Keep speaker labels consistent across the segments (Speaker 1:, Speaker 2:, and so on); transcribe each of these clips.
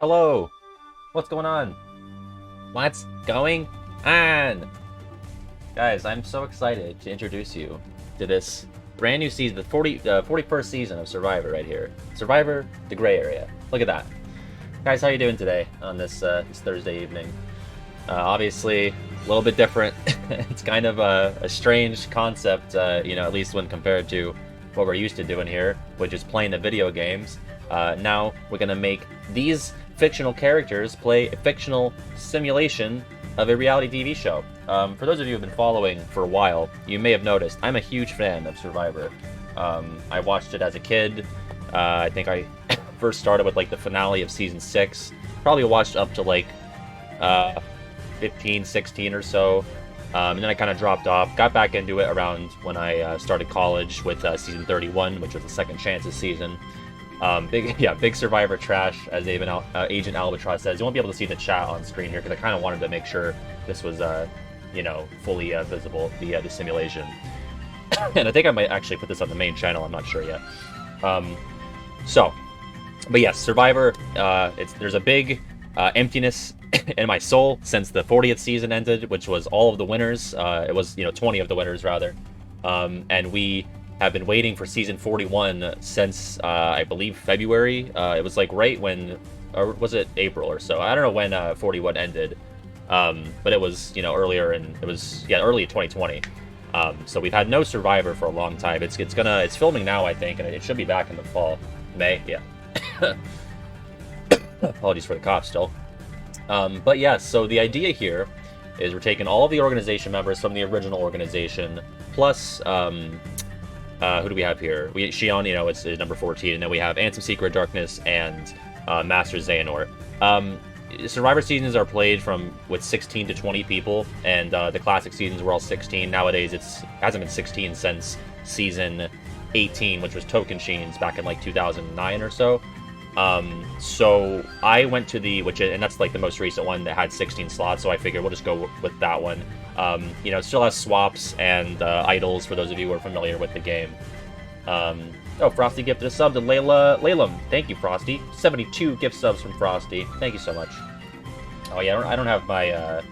Speaker 1: Hello, what's going on? What's going on? Guys, I'm so excited to introduce you to this brand new season, the 41st season of Survivor right here. Survivor, the gray area. Look at that. Guys, how you doing today on this Thursday evening? Obviously, a little bit different. It's kind of a strange concept, at least when compared to what we're used to doing here, which is playing the video games. Now, we're going to make these fictional characters play a fictional simulation of a reality TV show. For those of you who have been following for a while, you may have noticed I'm a huge fan of Survivor. I watched it as a kid. I think I first started with like the finale of season 6. Probably watched up to like 15, 16 or so. And then I kind of dropped off. Got back into it around when I started college with season 31, which was the Second Chances season. Big Survivor trash, as Agent Albatross says. You won't be able to see the chat on screen here because I kind of wanted to make sure this was, fully visible, the simulation. And I think I might actually put this on the main channel. I'm not sure yet. But yes, Survivor. There's a big emptiness in my soul since the 40th season ended, which was all of the winners. It was 20 of the winners rather, and we have been waiting for season 41 since I believe February. It was like right when, or was it April or so? I don't know when 41 ended, but it was earlier, and it was early 2020. So we've had no Survivor for a long time. It's filming now, I think, and it should be back in the fall, May. Yeah. Apologies for the cough still. But yeah, so the idea here is we're taking all of the organization members from the original organization, plus who do we have here? Xehanort, it's number 14, and then we have Anthem, Secret Darkness, and Master Xehanort. Survivor seasons are played with 16 to 20 people, and the classic seasons were all 16. Nowadays, hasn't been 16 since season 18, which was Tokenshien's back in like 2009 or so. So I went to and that's like the most recent one that had 16 slots, so I figured we'll just go with that one. It still has swaps and idols for those of you who are familiar with the game. Frosty gifted a sub to Laylam. Thank you, Frosty. 72 gift subs from Frosty. Thank you so much. Oh yeah, I don't have my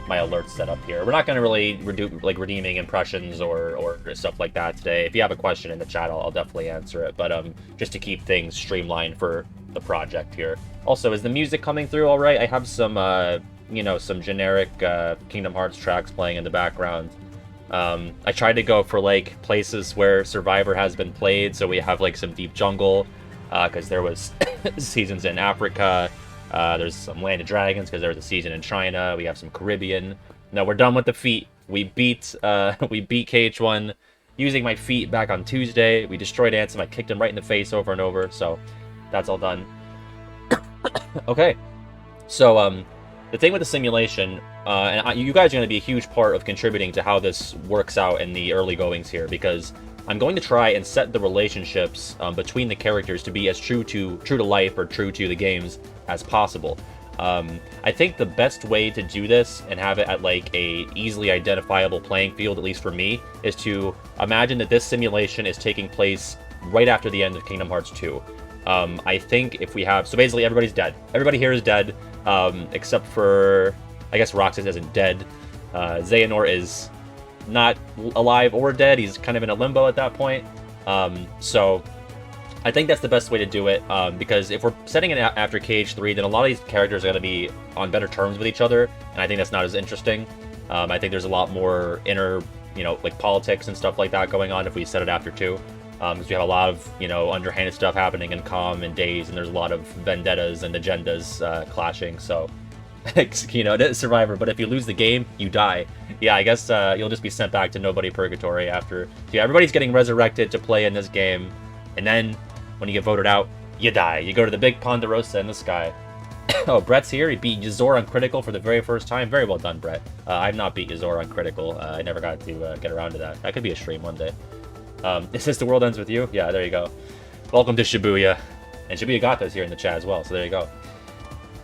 Speaker 1: my alerts set up here. We're not going to really redeeming impressions or stuff like that today. If you have a question in the chat, I'll definitely answer it. But just to keep things streamlined for the project here. Also, is the music coming through all right? I have some some generic Kingdom Hearts tracks playing in the background. I tried to go for like places where Survivor has been played, so we have like some deep jungle because there was seasons in Africa. There's some Land of Dragons because there was a season in China. We have some Caribbean. No, we're done with the feet. We beat KH1 using my feet back on Tuesday. We destroyed Anthem. I kicked him right in the face over and over. So that's all done. Okay. So the thing with the simulation, and you guys are going to be a huge part of contributing to how this works out in the early goings here, because I'm going to try and set the relationships between the characters to be as true to life or true to the games as possible. I think the best way to do this and have it at like a easily identifiable playing field, at least for me, is to imagine that this simulation is taking place right after the end of Kingdom Hearts 2. I think if we have, so basically everybody's dead. Everybody here is dead, except for, I guess Roxas isn't dead. Xehanort is not alive or dead. He's kind of in a limbo at that point. So I think that's the best way to do it, because if we're setting it after KH3, then a lot of these characters are going to be on better terms with each other, and I think that's not as interesting. I think there's a lot more inner, like politics and stuff like that going on if we set it after 2. Because we have a lot of, underhanded stuff happening in Calm and Days, and there's a lot of vendettas and agendas clashing, so, Survivor. But if you lose the game, you die. Yeah, I guess you'll just be sent back to Nobody Purgatory after. Yeah, everybody's getting resurrected to play in this game, and then when you get voted out, you die. You go to the big Ponderosa in the sky. Oh, Brett's here. He beat Ysor on Critical for the very first time. Very well done, Brett. I've not beat Ysor on Critical. I never got to get around to that. That could be a stream one day. Is this The World Ends With You? Yeah, there you go. Welcome to Shibuya. And Shibuya Gato's here in the chat as well, so there you go.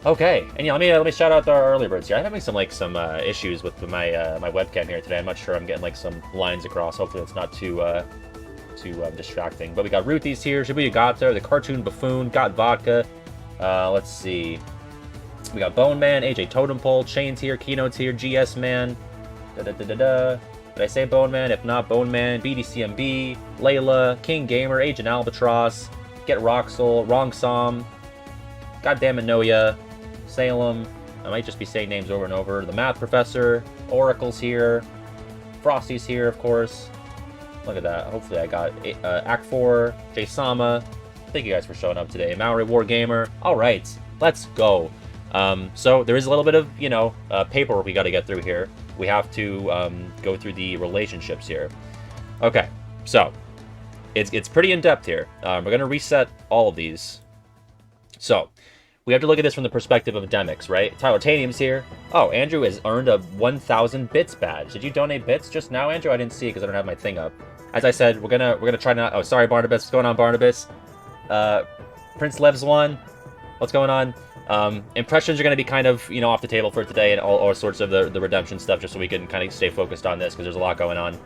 Speaker 1: Okay, and let me shout out our early birds here. I'm having some issues with my my webcam here today. I'm not sure I'm getting like some lines across. Hopefully it's not too distracting. But we got Ruthie's here, Shibuya Gato, the Cartoon Buffoon, got Vodka. Let's see. We got Bone Man, AJ Totem Pole, Chains here, Keynotes here, GS Man. Did I say Bone Man? If not, Bone Man, BDCMB, Layla, King Gamer, Agent Albatross, Get Roxel, Wrong Som, Goddamn Anoya, Salem. I might just be saying names over and over. The Math Professor, Oracle's here, Frosty's here, of course. Look at that. Hopefully I got Act 4, Jay Sama. Thank you guys for showing up today. Maori War Gamer. All right, let's go. So there is a little bit of, you know, paperwork we got to get through here. We have to go through the relationships here. Okay, so it's pretty in-depth here. We're going to reset all of these. So we have to look at this from the perspective of Demix, right? Tyler Tanium's here. Oh, Andrew has earned a 1,000 bits badge. Did you donate bits just now, Andrew? I didn't see it because I don't have my thing up. As I said, we're gonna try not. Oh, sorry, Barnabas. What's going on, Barnabas? Prince Levs 1. What's going on? Impressions are going to be kind of, you know, off the table for today, and all sorts of the redemption stuff, just so we can kind of stay focused on this, because there's a lot going on.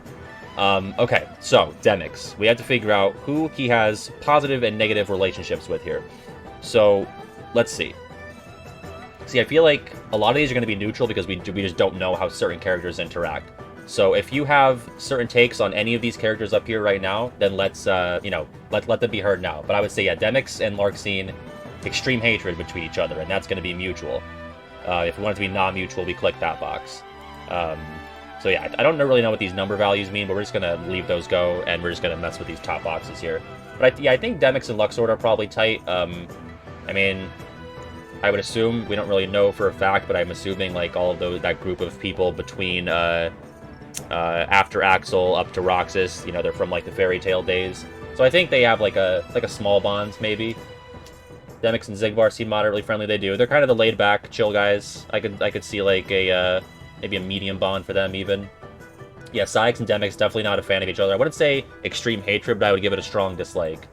Speaker 1: Okay, so, Demix. We have to figure out who he has positive and negative relationships with here. So, let's see. See, I feel like a lot of these are going to be neutral, because we just don't know how certain characters interact. So, if you have certain takes on any of these characters up here right now, then let's, you know, let them be heard now. But I would say, yeah, Demix and Larxene, extreme hatred between each other, and that's going to be mutual. If we want it to be non-mutual, we click that box. So yeah, I don't really know what these number values mean, but we're just going to leave those go, and we're just going to mess with these top boxes here. But yeah, I think Demix and Luxord are probably tight. I mean, I would assume, we don't really know for a fact, but I'm assuming like all of that group of people between after Axel up to Roxas, you know, they're from like the fairy tale days. So I think they have like a small bond, maybe. Demix and Zigbar seem moderately friendly. They do. They're kind of the laid-back, chill guys. I could see like a maybe a medium bond for them even. Yeah, Sykes and Demix definitely not a fan of each other. I wouldn't say extreme hatred, but I would give it a strong dislike.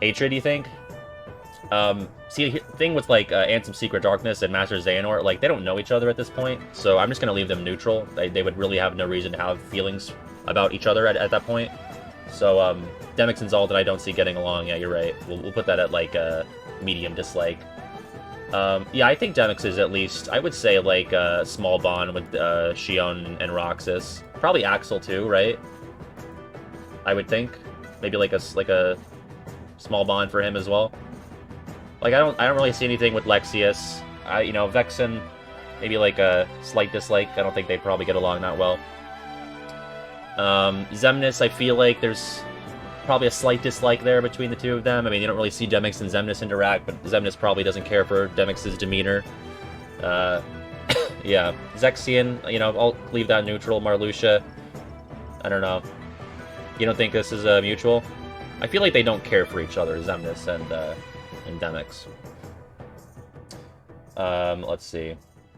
Speaker 1: Hatred, you think? See, the thing with like Anthem Secret Darkness and Master Xehanort, like they don't know each other at this point, so I'm just gonna leave them neutral. They would really have no reason to have feelings about each other at that point. So, Demix and Zaldon I don't see getting along. Yeah, you're right. We'll put that at, like, a medium dislike. Yeah, I think Demix is at least, I would say, like, a small bond with Shion and Roxas. Probably Axel, too, right? I would think. Maybe, like a small bond for him as well. Like, I don't really see anything with Lexius. You know, Vexen, maybe, like, a slight dislike. I don't think they'd probably get along that well. Xemnas, I feel like there's probably a slight dislike there between the two of them. I mean, you don't really see Demix and Xemnas interact, but Xemnas probably doesn't care for Demix's demeanor. Yeah, Zexian, you know, I'll leave that neutral. Marluxia, I don't know. You don't think this is mutual? I feel like they don't care for each other, Xemnas and Demix. Let's see.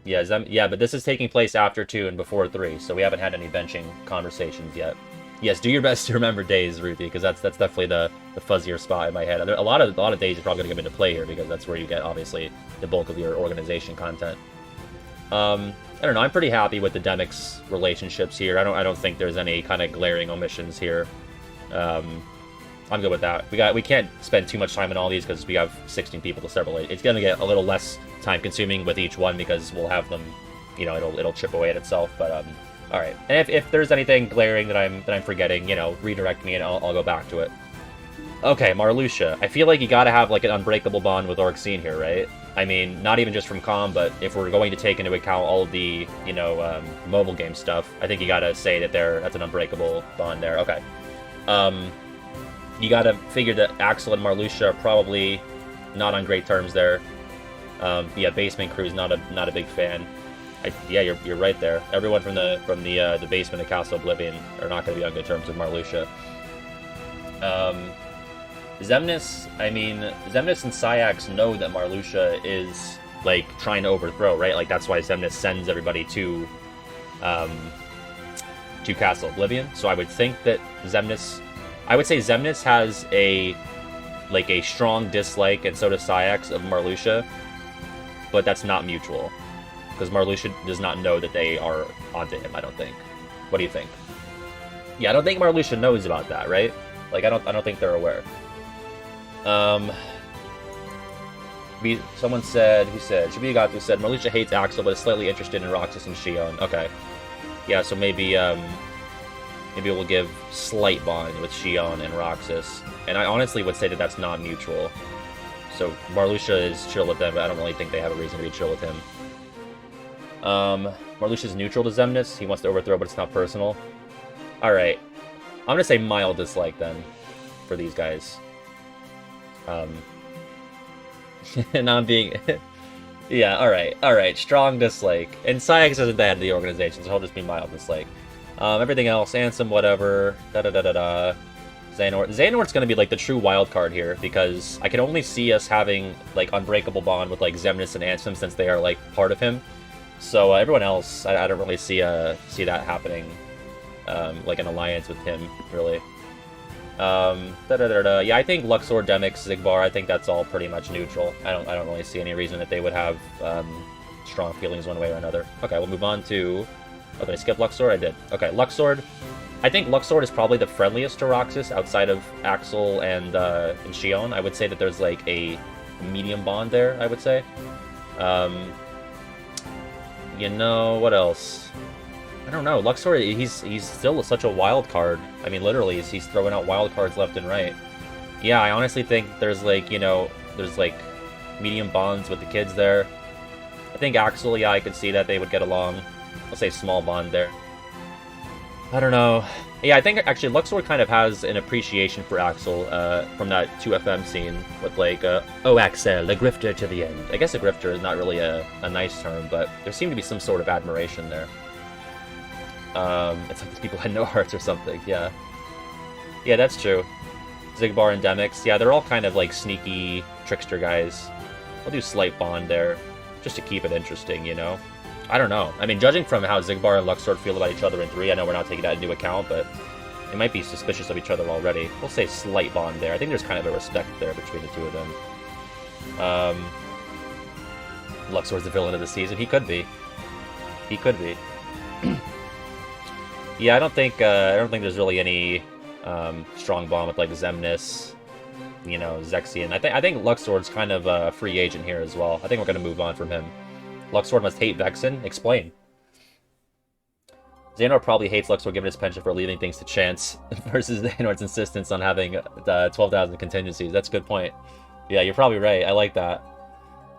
Speaker 1: Yeah, but this is taking place after 2 and before 3, so we haven't had any benching conversations yet. Yes, do your best to remember days, Ruthie, because that's definitely the fuzzier spot in my head. A lot of days are probably going to come into play here, because that's where you get, obviously, the bulk of your organization content. I don't know, I'm pretty happy with the Demix relationships here. I don't think there's any kind of glaring omissions here. I'm good with that. We can't spend too much time on all these because we have 16 people to separate. It's going to get a little less time consuming with each one because we'll have them, you know, it'll chip away at itself. But all right. And if there's anything glaring that I'm forgetting, you know, redirect me and I'll go back to it. Okay, Marluxia. I feel like you got to have like an unbreakable bond with Larxene here, right? I mean, not even just from comm, but if we're going to take into account all of the, you know, mobile game stuff, I think you got to say that that's an unbreakable bond there. Okay. You gotta figure that Axel and Marluxia are probably not on great terms there. Yeah, Basement Crew's not a big fan. Yeah, you're right there. Everyone from the basement of Castle Oblivion are not gonna be on good terms with Marluxia. Xemnas, I mean, Xemnas and Syax know that Marluxia is like trying to overthrow, right? Like that's why Xemnas sends everybody to Castle Oblivion. So I would think that I would say Xemnas has a strong dislike, and so does Syax, of Marluxia, but that's not mutual, because Marluxia does not know that they are onto him. I don't think. What do you think? Yeah, I don't think Marluxia knows about that, right? Like I don't think they're aware. Someone said, who said? Shibuya said, Marluxia hates Axel, but is slightly interested in Roxas and Xion. Okay. Yeah, so maybe we'll give slight bond with Xion and Roxas. And I honestly would say that that's not mutual. So Marluxia is chill with them, but I don't really think they have a reason to be chill with him. Marluxia is neutral to Xemnas. He wants to overthrow, but it's not personal. Alright. I'm gonna say mild dislike, then, for these guys. And I'm being... yeah, alright. Strong dislike. And Sayax isn't the head of the organization, so he'll just be mild dislike. Everything else, Anthem, whatever. Xehanort. Xehanort's gonna be, like, the true wild card here, because I can only see us having, like, unbreakable bond with, like, Xemnas and Anthem, since they are, like, part of him. So, everyone else, I don't really see that happening, like, an alliance with him, really. Yeah, I think Luxor, Demix, Xigbar, I think that's all pretty much neutral. I don't really see any reason that they would have strong feelings one way or another. Okay, we'll move on to... Oh, did I skip Luxor? I did. Okay, Luxord. I think Luxord is probably the friendliest to Roxas outside of Axel and Xion. I would say that there's like a medium bond there, I would say. You know, what else? I don't know. Luxor, he's still such a wild card. I mean, literally, he's throwing out wild cards left and right. Yeah, I honestly think there's like, you know, there's like medium bonds with the kids there. I think Axel, yeah, I could see that they would get along. I'll say small bond there. I don't know. Yeah, I think actually Luxor kind of has an appreciation for Axel from that 2FM scene with like, oh Axel, a grifter to the end. I guess a grifter is not really a nice term, but there seemed to be some sort of admiration there. It's like these people had no hearts or something, yeah. Yeah, that's true. Xigbar and Demix, yeah, they're all kind of like sneaky trickster guys. I'll do slight bond there, just to keep it interesting, you know? I don't know. I mean, judging from how Xigbar and Luxord feel about each other in 3, I know we're not taking that into account, but they might be suspicious of each other already. We'll say slight bond there. I think there's kind of a respect there between the two of them. Luxord's the villain of the season. He could be. He could be. Yeah, I don't think there's really any strong bond with like Xemnas, you know, Zexion. I think Luxord's kind of a free agent here as well. I think we're gonna move on from him. Luxord must hate Vexen? Explain. Xehanort probably hates Luxord given his penchant for leaving things to chance versus Xehanort's insistence on having 12,000 contingencies. That's a good point. Yeah, you're probably right. I like that.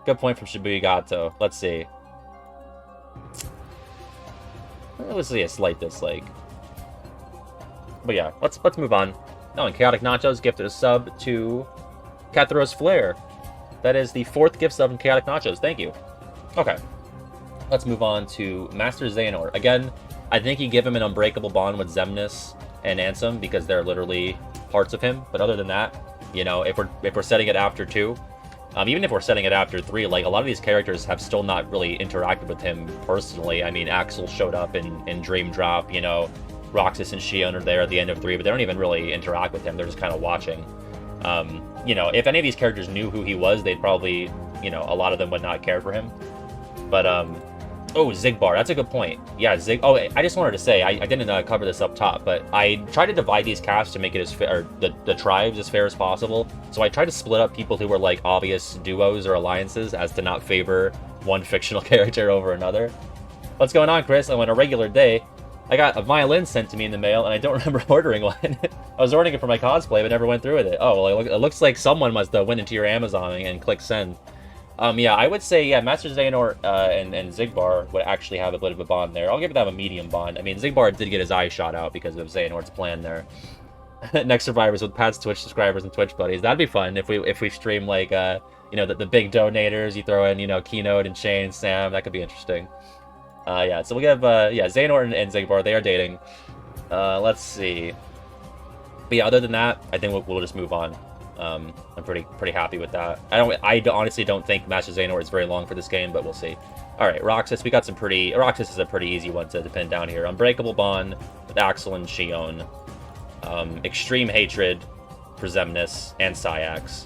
Speaker 1: Good point from Shibuya Gato. Let's see. Let's see a slight dislike. But yeah, let's move on. Oh, and Chaotic Nachos gifted a sub to Catharos Flare. That is the 4th gift sub from Chaotic Nachos. Thank you. Okay. Let's move on to Master Xehanort. Again, I think you give him an unbreakable bond with Xemnas and Ansem because they're literally parts of him. But other than that, you know, if we're setting it after 2, even if we're setting it after 3, like a lot of these characters have still not really interacted with him personally. I mean, Axel showed up in Dream Drop, you know, Roxas and Xion are there at the end of 3, but they don't even really interact with him. They're just kind of watching. You know, if any of these characters knew who he was, they'd probably, you know, a lot of them would not care for him. But, oh, Xigbar, that's a good point. Yeah, oh, I just wanted to say, I didn't cover this up top, but I tried to divide these casts to make it as fair, or the tribes as fair as possible. So I tried to split up people who were, like, obvious duos or alliances as to not favor one fictional character over another. What's going on, Chris? On a regular day, I got a violin sent to me in the mail, and I don't remember ordering one. I was ordering it for my cosplay, but never went through with it. Oh, well, it looks like someone must have went into your Amazon and clicked send. Yeah, I would say, yeah, Master Xehanort and Xigbar would actually have a bit of a bond there. I'll give them a medium bond. I mean, Xigbar did get his eye shot out because of Xehanort's plan there. Next Survivors with Pat's Twitch subscribers and Twitch buddies. That'd be fun if we stream, like, you know, the big donators. You throw in, you know, Keynote and Shane, Sam. That could be interesting. Yeah, so we'll give, yeah, Xehanort and Xigbar, they are dating. Let's see. But yeah, other than that, I think we'll just move on. I'm pretty happy with that. I honestly don't think Master Xehanort is very long for this game, but we'll see. Alright, Roxas, we got some Roxas is a pretty easy one to pin down here. Unbreakable bond with Axel and Xion. Extreme hatred for Xemnas and Sayax.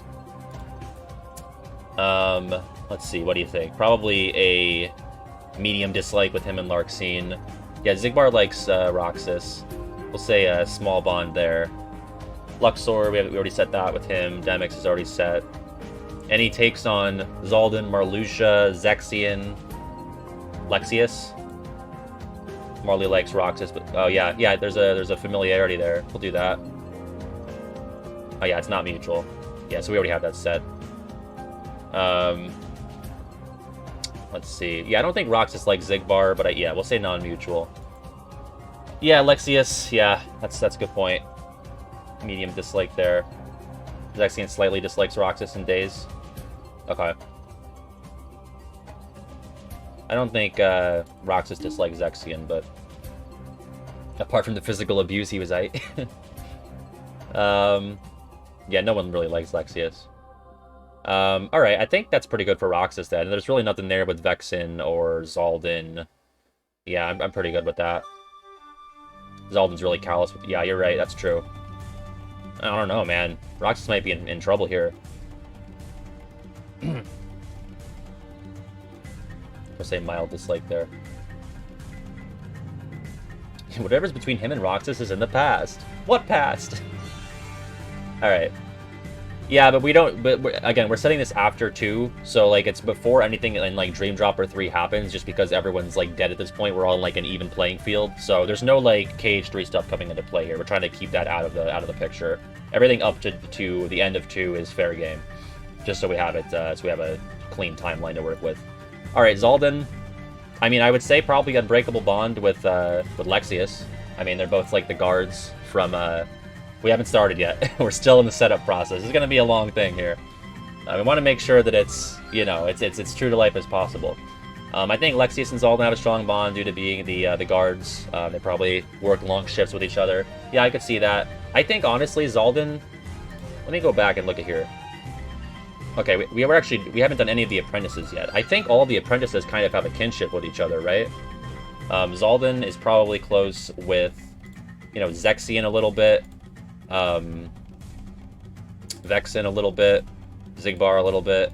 Speaker 1: Let's see, what do you think? Probably a medium dislike with him and Larxene. Yeah, Xigbar likes Roxas. We'll say a small bond there. Luxor, we already set that with him. Demix is already set. And he takes on Zaldon, Marluxia, Xehanort, Lexius. Marley likes Roxas, but oh yeah, there's a familiarity there. We'll do that. Oh yeah, it's not mutual. Yeah, so we already have that set. Let's see. Yeah, I don't think Roxas likes Xigbar, but yeah, we'll say non-mutual. Yeah, Lexius. Yeah, that's a good point. Medium dislike there. Xehanort slightly dislikes Roxas in Days. Okay. I don't think Roxas dislikes Xehanort, but apart from the physical abuse, he was right. Yeah, no one really likes Lexius. Alright, I think that's pretty good for Roxas then. There's really nothing there with Vexen or Zaldon. Yeah, I'm pretty good with that. Zaldon's really callous. Yeah, you're right, that's true. I don't know, man. Roxas might be in trouble here. I'll say mild dislike there. Whatever's between him and Roxas is in the past. What past? Alright. Yeah, but we don't... But again, we're setting this after 2, so, like, it's before anything in, like, Dream Dropper 3 happens, just because everyone's, like, dead at this point. We're all in, like, an even playing field. So there's no, like, Cage 3 stuff coming into play here. We're trying to keep that out of the picture. Everything up to the end of 2 is fair game. Just so we have it, so we have a clean timeline to work with. Alright, Zaldon. I mean, I would say probably Unbreakable Bond with Lexius. I mean, they're both, like, the guards from, We haven't started yet. We're still in the setup process. It's going to be a long thing here. We want to make sure that it's, you know, it's true to life as possible. I think Lexius and Zaldon have a strong bond due to being the guards. They probably work long shifts with each other. Yeah, I could see that. I think, honestly, Zaldon... Let me go back and look at here. Okay, we haven't done any of the apprentices yet. I think all the apprentices kind of have a kinship with each other, right? Zaldon is probably close with, you know, Xehanort a little bit. Vexen a little bit, Xigbar a little bit,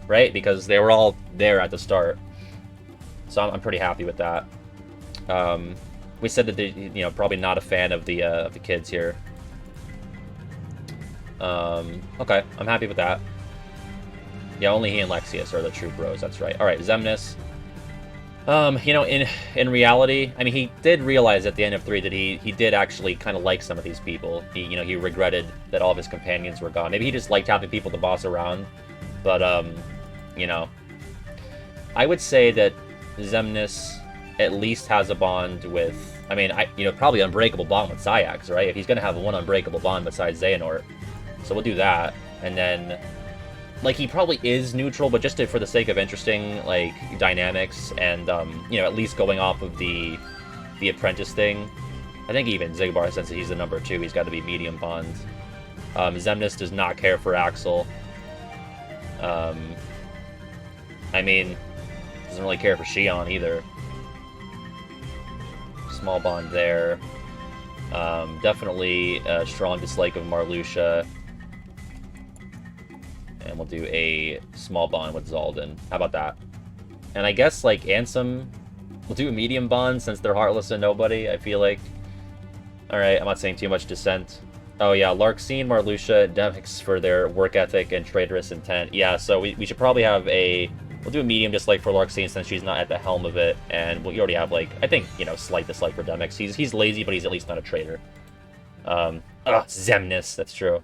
Speaker 1: right? Because they were all there at the start, so I'm pretty happy with that. We said that they, you know, probably not a fan of the kids here. Okay, I'm happy with that. Yeah, only he and Lexius are the true bros. That's right. All right, Xemnas. You know, in reality, I mean, he did realize at the end of 3 that he did actually kind of like some of these people. He regretted that all of his companions were gone. Maybe he just liked having people to boss around. But, you know, I would say that Xemnas at least has a bond with, I mean, probably unbreakable bond with Xayahs, right? If he's going to have one unbreakable bond besides Xehanort. So we'll do that. And then... like, he probably is neutral, but just for the sake of interesting, like, dynamics and, you know, at least going off of the apprentice thing. I think even Xigbar, since he's the number 2, he's got to be medium bond. Xemnas does not care for Axel. I mean, doesn't really care for Xion either. Small bond there. Definitely a strong dislike of Marluxia. And we'll do a small bond with Zaldon. How about that? And I guess, like, Anthem, we'll do a medium bond since they're heartless and nobody, I feel like. Alright, I'm not saying too much dissent. Oh yeah, Larxene, Marluxia, Demix for their work ethic and traitorous intent. Yeah, so we should probably have a... We'll do a medium dislike for Larxene since she's not at the helm of it. And we already have, like, I think, you know, slight dislike for Demix. He's lazy, but he's at least not a traitor. Xemnas, that's true.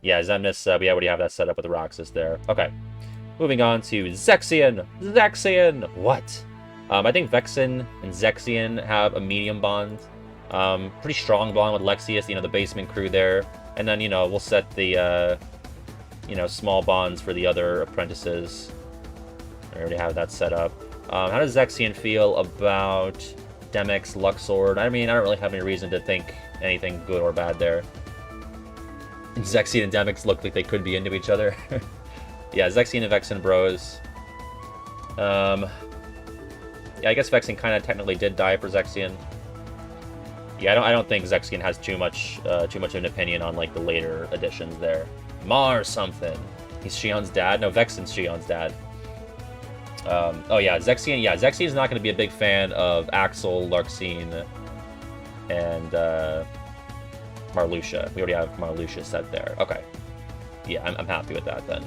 Speaker 1: Yeah, Xemnas, we already have that set up with Roxas there. Okay. Moving on to Xehanort. Xehanort! What? I think Vexen and Xehanort have a medium bond. Pretty strong bond with Lexius, you know, the basement crew there. And then, you know, we'll set the, you know, small bonds for the other apprentices. I already have that set up. How does Xehanort feel about Demix, Luxord? I mean, I don't really have any reason to think anything good or bad there. Xehanort and Demix look like they could be into each other. Yeah, Xehanort and Vexen bros. Yeah, I guess Vexen kind of technically did die for Xehanort. Yeah, I don't think Xehanort has too much of an opinion on, like, the later additions there. Mar something. He's Xion's dad? No, Vexen's Xion's dad. Oh yeah, Xehanort. Yeah, Xehanort is not going to be a big fan of Axel, Larxene, and Marluxia. We already have Marluxia set there. Okay. Yeah, I'm happy with that then.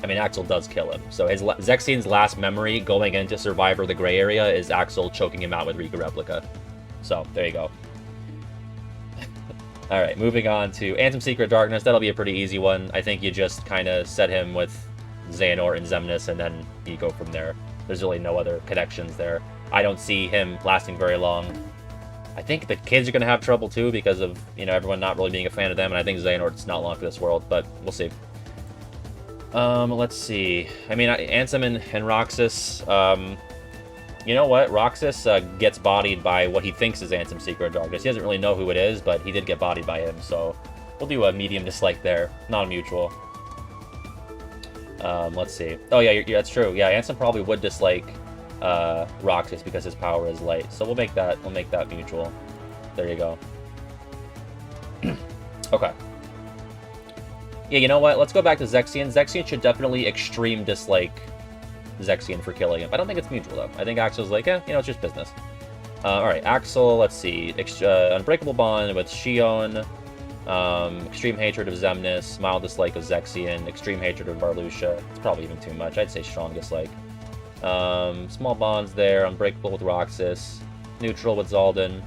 Speaker 1: I mean, Axel does kill him. So his Xehanort's last memory going into Survivor the Gray Area is Axel choking him out with Rika Replica. So, there you go. Alright, moving on to Anthem Secret Darkness. That'll be a pretty easy one. I think you just kind of set him with Xehanort and Xemnas, and then you go from there. There's really no other connections there. I don't see him lasting very long. I think the kids are going to have trouble too because of, you know, everyone not really being a fan of them, and I think Xehanort's not long for this world, but we'll see. Let's see. I mean, Anthem and Roxas, you know what? Roxas gets bodied by what he thinks is Anthem Secret Darkness. He doesn't really know who it is, but he did get bodied by him, so we'll do a medium dislike there. Non-mutual. Let's see. Oh, yeah, that's true. Yeah, Anthem probably would dislike Roxas because his power is light. So we'll make that mutual. There you go. Okay. Yeah, you know what? Let's go back to Xehanort. Xehanort should definitely extreme dislike Xehanort for killing him. I don't think it's mutual, though. I think Axel's like, you know, it's just business. Alright, Axel, let's see. Unbreakable Bond with Xion. Extreme hatred of Xemnas. Mild dislike of Xehanort. Extreme hatred of Marluxia. It's probably even too much. I'd say strong dislike. Small bonds there. Unbreakable with Roxas. Neutral with Zaldon.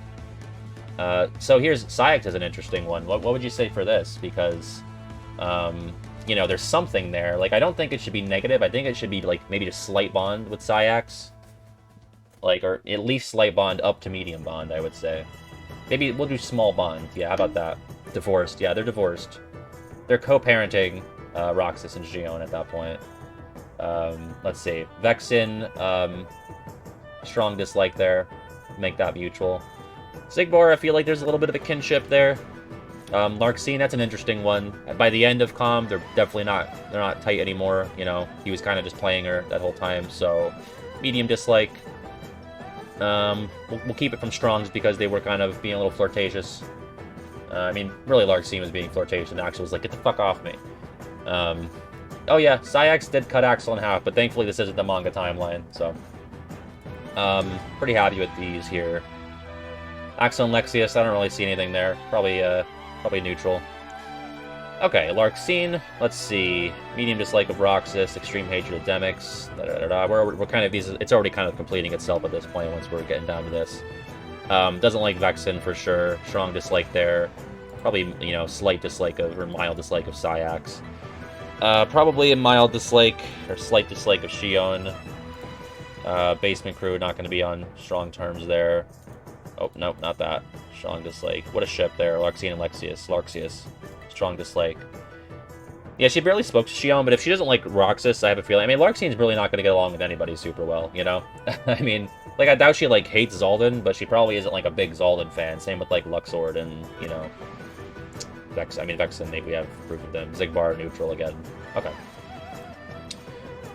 Speaker 1: So here's Sayax is an interesting one. What would you say for this? Because, you know, there's something there. Like, I don't think it should be negative. I think it should be, like, maybe just slight bond with Sayax. Like, or at least slight bond up to medium bond, I would say. Maybe we'll do small bond. Yeah, how about that? Divorced. Yeah, they're divorced. They're co-parenting Roxas and Xion at that point. Let's see. Vexen, strong dislike there. Make that mutual. Xigbar, I feel like there's a little bit of a kinship there. Larxene, that's an interesting one. By the end of Com, they're definitely not tight anymore. You know, he was kind of just playing her that whole time, so medium dislike. We'll keep it from Strongs because they were kind of being a little flirtatious. I mean, really, Larxene was being flirtatious, and Axel was like, get the fuck off me. Oh yeah, Sayax did cut Axel in half, but thankfully this isn't the manga timeline, so... pretty happy with these here. Axel and Lexius, I don't really see anything there. Probably neutral. Okay, Larxene, let's see. Medium dislike of Roxas, extreme hatred of Demix. We're kind of these. It's already kind of completing itself at this point once we're getting down to this. Doesn't like Vexen for sure. Strong dislike there. Probably, you know, slight dislike of, or mild dislike of Sayax. Probably a mild dislike, or slight dislike of Xion. Basement crew, not going to be on strong terms there. Oh, nope, not that. Strong dislike. What a ship there. Larxene and Larxius. Strong dislike. Yeah, she barely spoke to Xion, but if she doesn't like Roxas, I have a feeling... I mean, Larxene's really not going to get along with anybody super well, you know? I mean, like, I doubt she, like, hates Zaldon, but she probably isn't, like, a big Zaldon fan. Same with, like, Luxord and, you know... Vexen, we have proof of them. Xigbar, neutral again. Okay.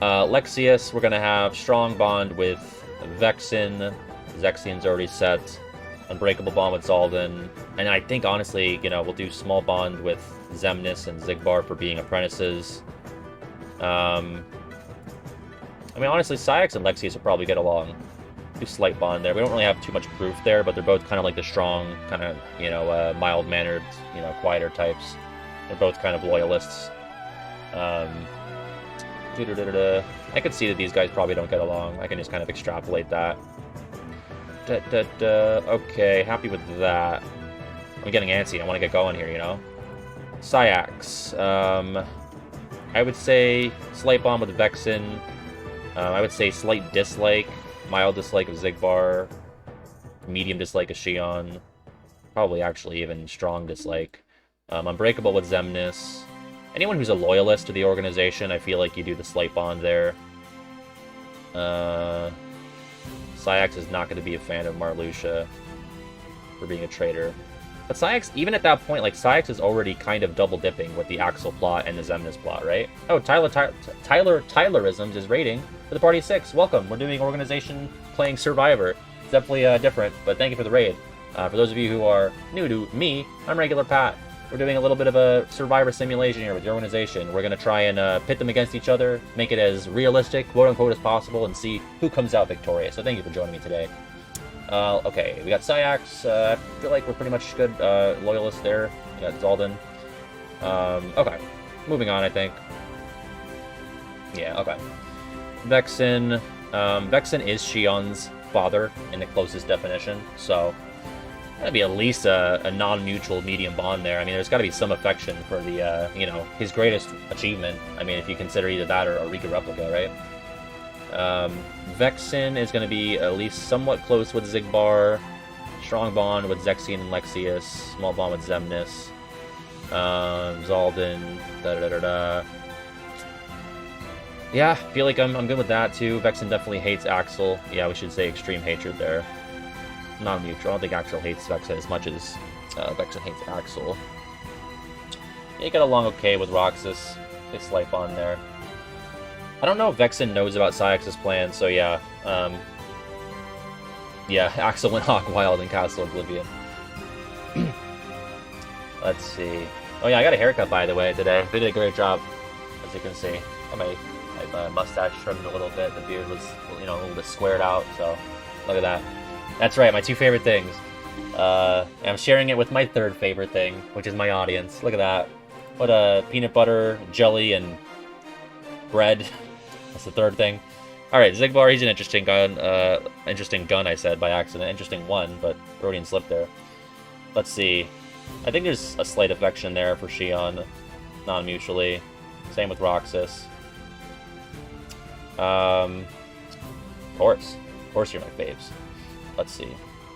Speaker 1: Lexius, we're going to have strong bond with Vexen. Xehanort's already set. Unbreakable bond with Zaldon. And I think, honestly, you know, we'll do small bond with Xemnas and Xigbar for being apprentices. I mean, honestly, Sayax and Lexius will probably get along. Do slight bond there. We don't really have too much proof there, but they're both kind of like the strong, kind of, you know, mild-mannered, you know, quieter types. They're both kind of loyalists. I could see that these guys probably don't get along. I can just kind of extrapolate that. Okay, happy with that. I'm getting antsy. I want to get going here, you know? Sayax. I would say slight bond with Vexen. I would say slight dislike. Mild dislike of Xigbar. Medium dislike of Xion. Probably actually even strong dislike. Unbreakable with Xemnas. Anyone who's a loyalist to the organization, I feel like you do the slight bond there. Sayax is not going to be a fan of Marluxia for being a traitor. But Sayax, even at that point, like, Sayax is already kind of double-dipping with the Axel plot and the Xemnas plot, right? Oh, Tylerisms is rating for the party 6. Welcome. We're doing organization playing Survivor. It's definitely different, but thank you for the raid. For those of you who are new to me, I'm Regular Pat. We're doing a little bit of a Survivor simulation here with the organization. We're going to try and pit them against each other, make it as realistic, quote-unquote, as possible, and see who comes out victorious. So thank you for joining me today. Okay, we got Sayax. I feel like we're pretty much good loyalists there. We got Zaldon. Okay, moving on, I think. Yeah, okay. Vexen. Vexen is Shion's father in the closest definition, so that'd be at least a non-mutual medium bond there. I mean, there's got to be some affection for the, you know, his greatest achievement. I mean, if you consider either that or a Rika replica, right? Vexen is going to be at least somewhat close with Xigbar. Strong bond with Zexion and Lexius. Small bond with Xemnas. Zaldon. Da-da-da-da-da. Yeah, I feel like I'm good with that too. Vexen definitely hates Axel. Yeah, we should say extreme hatred there. Non-mutual. I don't think Axel hates Vexen as much as Vexen hates Axel. Yeah, you get along okay with Roxas. They slight bond there. I don't know if Vexen knows about Syx's plan, so yeah. Yeah, Axel went hog wild in Castle Oblivion. Let's see. Oh yeah, I got a haircut by the way today. They did a great job, as you can see. Got my mustache trimmed a little bit. The beard was, you know, a little bit squared out. So look at that. That's right, my two favorite things. I'm sharing it with my third favorite thing, which is my audience. Look at that. What peanut butter, jelly, and bread. That's the third thing. All right, Xigbar. He's an interesting gun. Interesting gun, I said by accident. Interesting one, but Rodian slipped there. Let's see. I think there's a slight affection there for Shion, non-mutually. Same with Roxas. Of course, you're my faves. Let's see.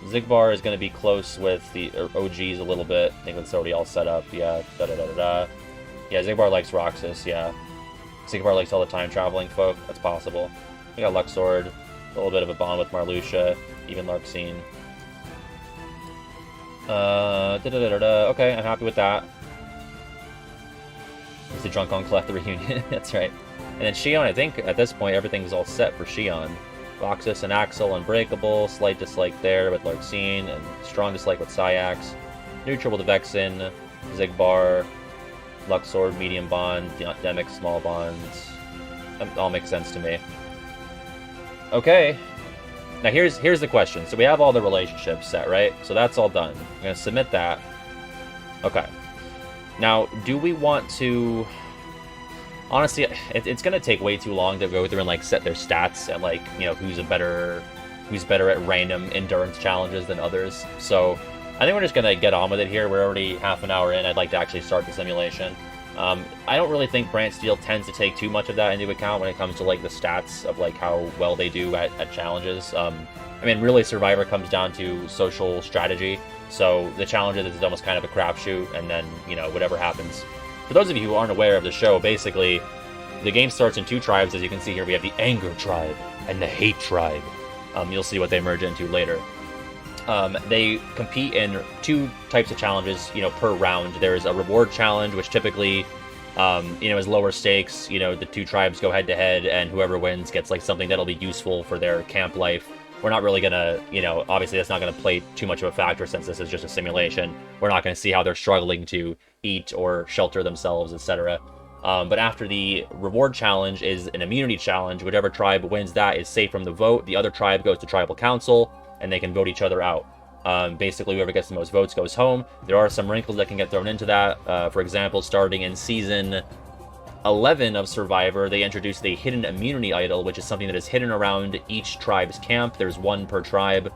Speaker 1: Xigbar is going to be close with the OGs a little bit. I think it's already all set up. Yeah, da-da-da-da-da. Yeah, Xigbar likes Roxas, yeah. Xigbar likes all the time-traveling folk. That's possible. We got Luxord. A little bit of a bond with Marluxia. Even Larxene. Da-da-da-da-da. Okay, I'm happy with that. It's the Drunk Uncle at the reunion. That's right. And then Shion, I think at this point everything's all set for Shion. Roxas and Axel unbreakable, slight dislike there with Larxene, and strong dislike with Syx. Neutral with Vexen, Xigbar, Luxord, medium bond, Demic, small bonds. That all makes sense to me. Okay. Now here's the question. So we have all the relationships set, right? So that's all done. I'm going to submit that. Okay. Now, do we want to... Honestly, it's going to take way too long to go through and, like, set their stats and, like, you know, who's better at random endurance challenges than others. So I think we're just going to get on with it here. We're already half an hour in. I'd like to actually start the simulation. I don't really think Brant Steel tends to take too much of that into account when it comes to, like, the stats of, like, how well they do at challenges. I mean, really, Survivor comes down to social strategy. So the challenges is almost kind of a crapshoot, and then, you know, whatever happens. For those of you who aren't aware of the show, basically, the game starts in two tribes. As you can see here, we have the Anger Tribe and the Hate Tribe. You'll see what they merge into later. They compete in two types of challenges, you know, per round. There's a reward challenge, which typically, you know, is lower stakes. You know, the two tribes go head-to-head, and whoever wins gets, like, something that'll be useful for their camp life. We're not really going to, you know, obviously that's not going to play too much of a factor since this is just a simulation. We're not going to see how they're struggling to eat or shelter themselves, etc. But after the reward challenge is an immunity challenge. Whichever tribe wins that is safe from the vote. The other tribe goes to tribal council, and they can vote each other out. Basically, whoever gets the most votes goes home. There are some wrinkles that can get thrown into that. For example, starting in Season 11 of Survivor, they introduced the hidden immunity idol, which is something that is hidden around each tribe's camp. There's one per tribe,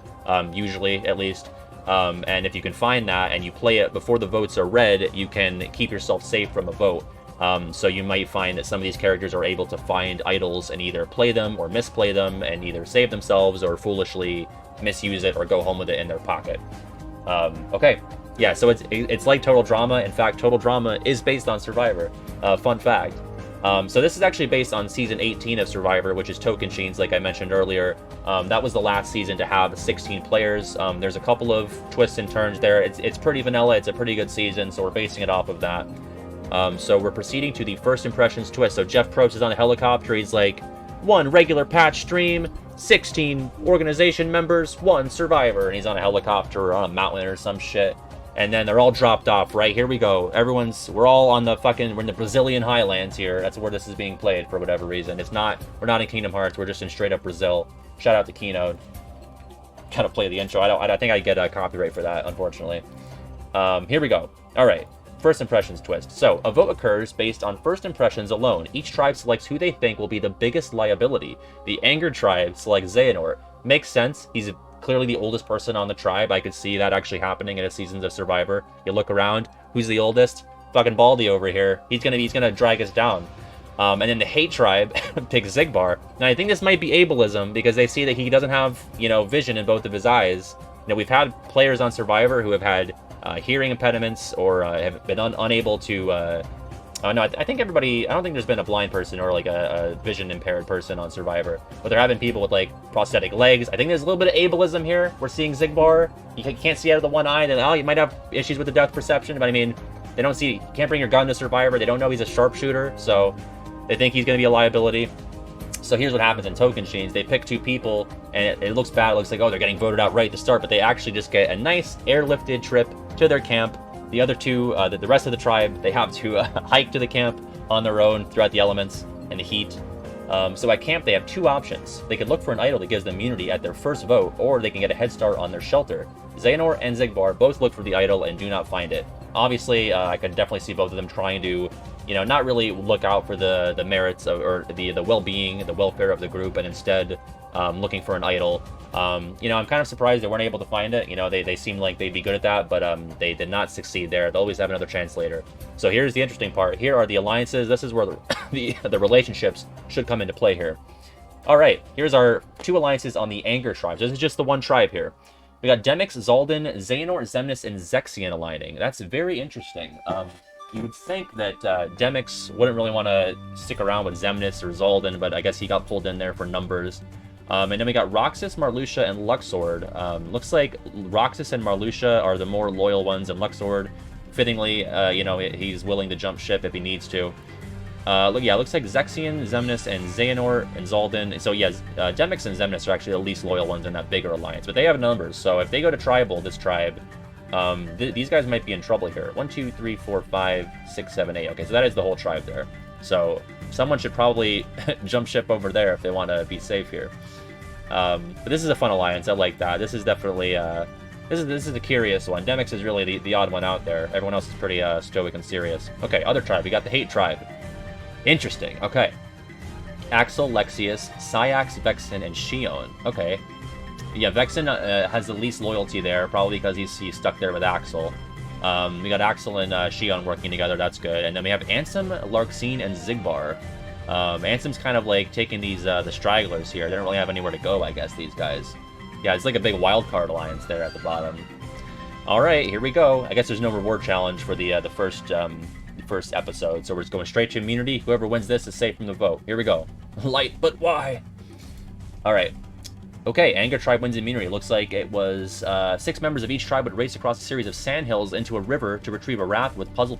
Speaker 1: usually at least. And if you can find that and you play it before the votes are read, you can keep yourself safe from a vote. So you might find that some of these characters are able to find idols and either play them or misplay them and either save themselves or foolishly misuse it or go home with it in their pocket. Okay. Yeah, so it's like Total Drama. In fact, Total Drama is based on Survivor. Fun fact. So this is actually based on Season 18 of Survivor, which is Tokensheens, like I mentioned earlier. That was the last season to have 16 players. There's a couple of twists and turns there. It's pretty vanilla. It's a pretty good season, so we're basing it off of that. So we're proceeding to the first impressions twist. So Jeff Probst is on a helicopter. He's like, 1 regular patch stream, 16 organization members, 1 survivor. And he's on a helicopter or on a mountain or some shit. And then they're all dropped off, right? Here we go. We're all on we're in the Brazilian highlands here. That's where this is being played for whatever reason. We're not in Kingdom Hearts. We're just in straight up Brazil. Shout out to Keynote. Gotta play the intro. I think I get a copyright for that, unfortunately. Here we go. All right. First impressions twist. So, a vote occurs based on first impressions alone. Each tribe selects who they think will be the biggest liability. The Angered tribe selects Xehanort. Makes sense. He's clearly the oldest person on the tribe. I could see that actually happening in a Seasons of Survivor. You look around, who's the oldest? Fucking Baldy over here. He's gonna drag us down. And then the Hate tribe picks Xigbar. Now I think this might be ableism because they see that he doesn't have, vision in both of his eyes. We've had players on Survivor who have had hearing impediments or have been unable to. No, I think everybody. I don't think there's been a blind person or like a vision impaired person on Survivor, but there have been people with like prosthetic legs. I think there's a little bit of ableism here. We're seeing Xigbar. You can't see out of the one eye. Then you might have issues with the depth perception, but I mean, they don't see. You can't bring your gun to Survivor. They don't know he's a sharpshooter, so they think he's going to be a liability. So here's what happens in Token Chains. They pick 2 people, and it looks bad. It looks like, oh, they're getting voted out right at the start, but they actually just get a nice airlifted trip to their camp. The other 2, the rest of the tribe, they have to hike to the camp on their own throughout the elements and the heat. So at camp, they have 2 options. They could look for an idol that gives them immunity at their first vote, or they can get a head start on their shelter. Xehanort and Xigbar both look for the idol and do not find it. Obviously, I could definitely see both of them trying to, not really look out for the merits of, or the well-being, the welfare of the group, and instead looking for an idol. I'm kind of surprised they weren't able to find it. They seem like they'd be good at that, but they did not succeed there. They'll always have another chance later. So here's the interesting part. Here are the alliances. This is where the relationships should come into play here. All right, here's our 2 alliances on the Anger tribes. This is just the one tribe here. We got Demyx, Zaldon, Xehanort, Xemnas, and Xexian aligning. That's very interesting. You would think that Demyx wouldn't really want to stick around with Xemnas or Zaldon, but I guess he got pulled in there for numbers. And then we got Roxas, Marluxia, and Luxord. Looks like Roxas and Marluxia are the more loyal ones, and Luxord, fittingly, he's willing to jump ship if he needs to. Looks like Xexian, Xemnas, and Xehanort, and Zaldon. So yeah, Demyx and Xemnas are actually the least loyal ones in that bigger alliance, but they have numbers. So if they go to tribal, this tribe, these guys might be in trouble here. 1, 2, 3, 4, 5, 6, 7, 8. Okay, so that is the whole tribe there. So someone should probably jump ship over there if they want to be safe here. But this is a fun alliance. I like that. This is definitely this is a curious one. Demyx is really the odd one out there. Everyone else is pretty stoic and serious. Okay, other tribe. We got the Hate tribe. Interesting. Okay. Axel, Lexius, Syax, Vexen, and Shion. Okay. Yeah, Vexen has the least loyalty there, probably because he's stuck there with Axel. We got Axel and Shion working together. That's good. And then we have Anthem, Larxene, and Xigbar. Anthem's kind of like taking these the stragglers here. They don't really have anywhere to go, I guess, these guys. Yeah, it's like a big wildcard alliance there at the bottom. All right, here we go. I guess there's no reward challenge for the first episode, so we're just going straight to immunity. Whoever wins this is safe from the vote. Here we go. Light, but why? All right. Okay, Anger tribe wins immunity. Looks like it was 6 members of each tribe would race across a series of sandhills into a river to retrieve a raft with puzzle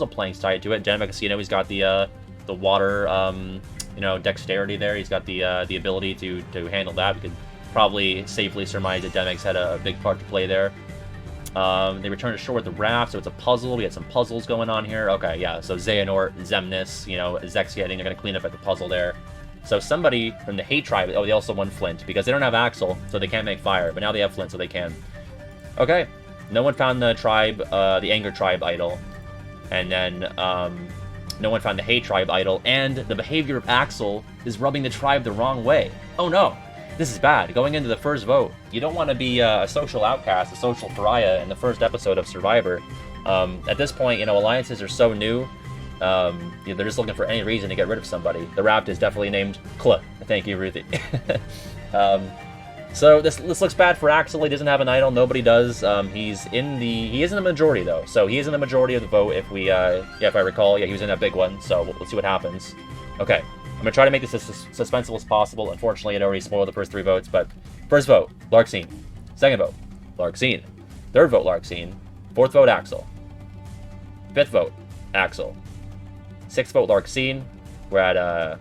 Speaker 1: planks tied to it. Demyx, he's got the water, dexterity there. He's got the ability to handle that. We could probably safely surmise that Demyx had a big part to play there. They return to shore with the raft, so it's a puzzle. We had some puzzles going on here. Okay, yeah, so Xehanort, Xemnas, Xexia, I think they're going to clean up at the puzzle there. So somebody from the Hate tribe, they also won Flint, because they don't have Axel, so they can't make fire, but now they have Flint, so they can. Okay, no one found the tribe, the Anger tribe idol, and then no one found the Hate tribe idol, and the behavior of Axel is rubbing the tribe the wrong way. Oh no! This is bad. Going into the first vote, you don't want to be a social outcast, a social pariah in the first episode of Survivor. At this point, alliances are so new. They're just looking for any reason to get rid of somebody. The raft is definitely named Kla. Thank you, Ruthie. So this looks bad for Axel. He doesn't have an idol. Nobody does. He is in the majority though. So he is in the majority of the vote. If I recall, yeah, he was in that big one. So let's see what happens. Okay. I'm going to try to make this as suspenseful as possible. Unfortunately, it already spoiled the first 3 votes, but first vote, Larxene. Second vote, Larxene. Third vote, Larxene. Fourth vote, Axel. Fifth vote, Axel. Sixth vote, Larxene. We're at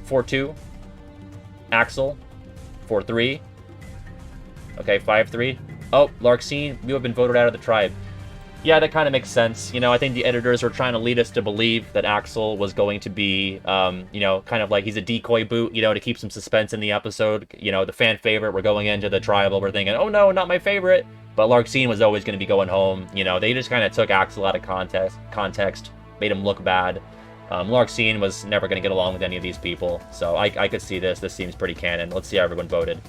Speaker 1: 4-2. Axel, 4-3. Okay, 5-3. Oh, Larxene, you have been voted out of the tribe. Yeah, that kind of makes sense. I think the editors were trying to lead us to believe that Axel was going to be, kind of like he's a decoy boot, to keep some suspense in the episode. The fan favorite, we're going into the tribal, we're thinking, oh no, not my favorite. But Larxene was always going to be going home. You know, they just kind of took Axel out of context, made him look bad. Larxene was never going to get along with any of these people. So I could see this. This seems pretty canon. Let's see how everyone voted.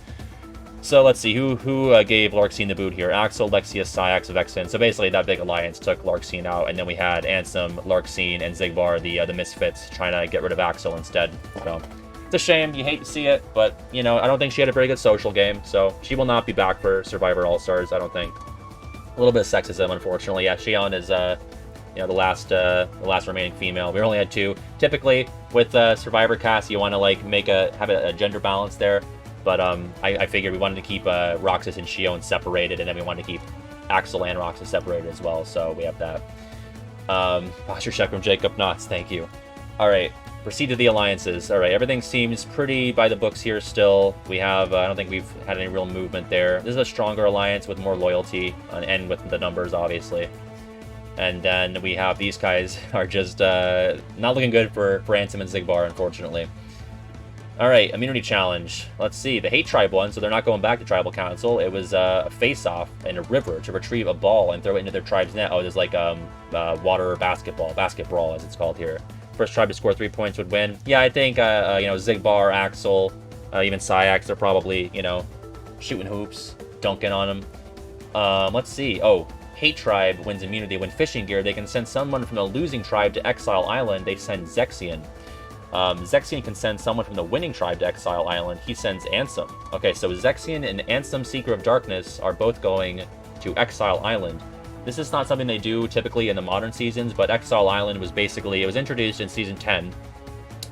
Speaker 1: So let's see, who gave Larxene the boot here? Axel, Lexius, Syax, Vexen. So basically that big alliance took Larxene out, and then we had Anthem, Larxene, and Xigbar, the Misfits, trying to get rid of Axel instead. So it's a shame, you hate to see it, but, you know, I don't think she had a very good social game, so she will not be back for Survivor All-Stars, I don't think. A little bit of sexism, unfortunately. Yeah, Xion is, you know, the last remaining female. We only had 2. Typically, with Survivor cast, you want to, like, have a gender balance there. But I figured we wanted to keep Roxas and Xion separated, and then we wanted to keep Axel and Roxas separated as well, so we have that. Posture check from Jacob Knotts, thank you. Alright, proceed to the alliances. Alright, everything seems pretty by the books here still. We have, I don't think we've had any real movement there. This is a stronger alliance with more loyalty, and with the numbers, obviously. And then we have these guys are just not looking good for Anthem and Xigbar, unfortunately. Alright, immunity challenge. Let's see, the Hate Tribe won, so they're not going back to Tribal Council. It was a face-off in a river to retrieve a ball and throw it into their tribe's net. Oh, there's like water basketball, basket brawl as it's called here. First tribe to score 3 points would win. Yeah, I think, you know, Xigbar, Axel, even Syax, they're probably, you know, shooting hoops, dunking on them. Let's see, oh, Hate Tribe wins immunity. When fishing gear, they can send someone from the losing tribe to Exile Island. They send Xehanort. Xehanort can send someone from the winning tribe to Exile Island. He sends Anthem. Okay, so Xehanort and Anthem Seeker of Darkness are both going to Exile Island. This is not something they do typically in the modern seasons, but Exile Island was basically, it was introduced in Season 10.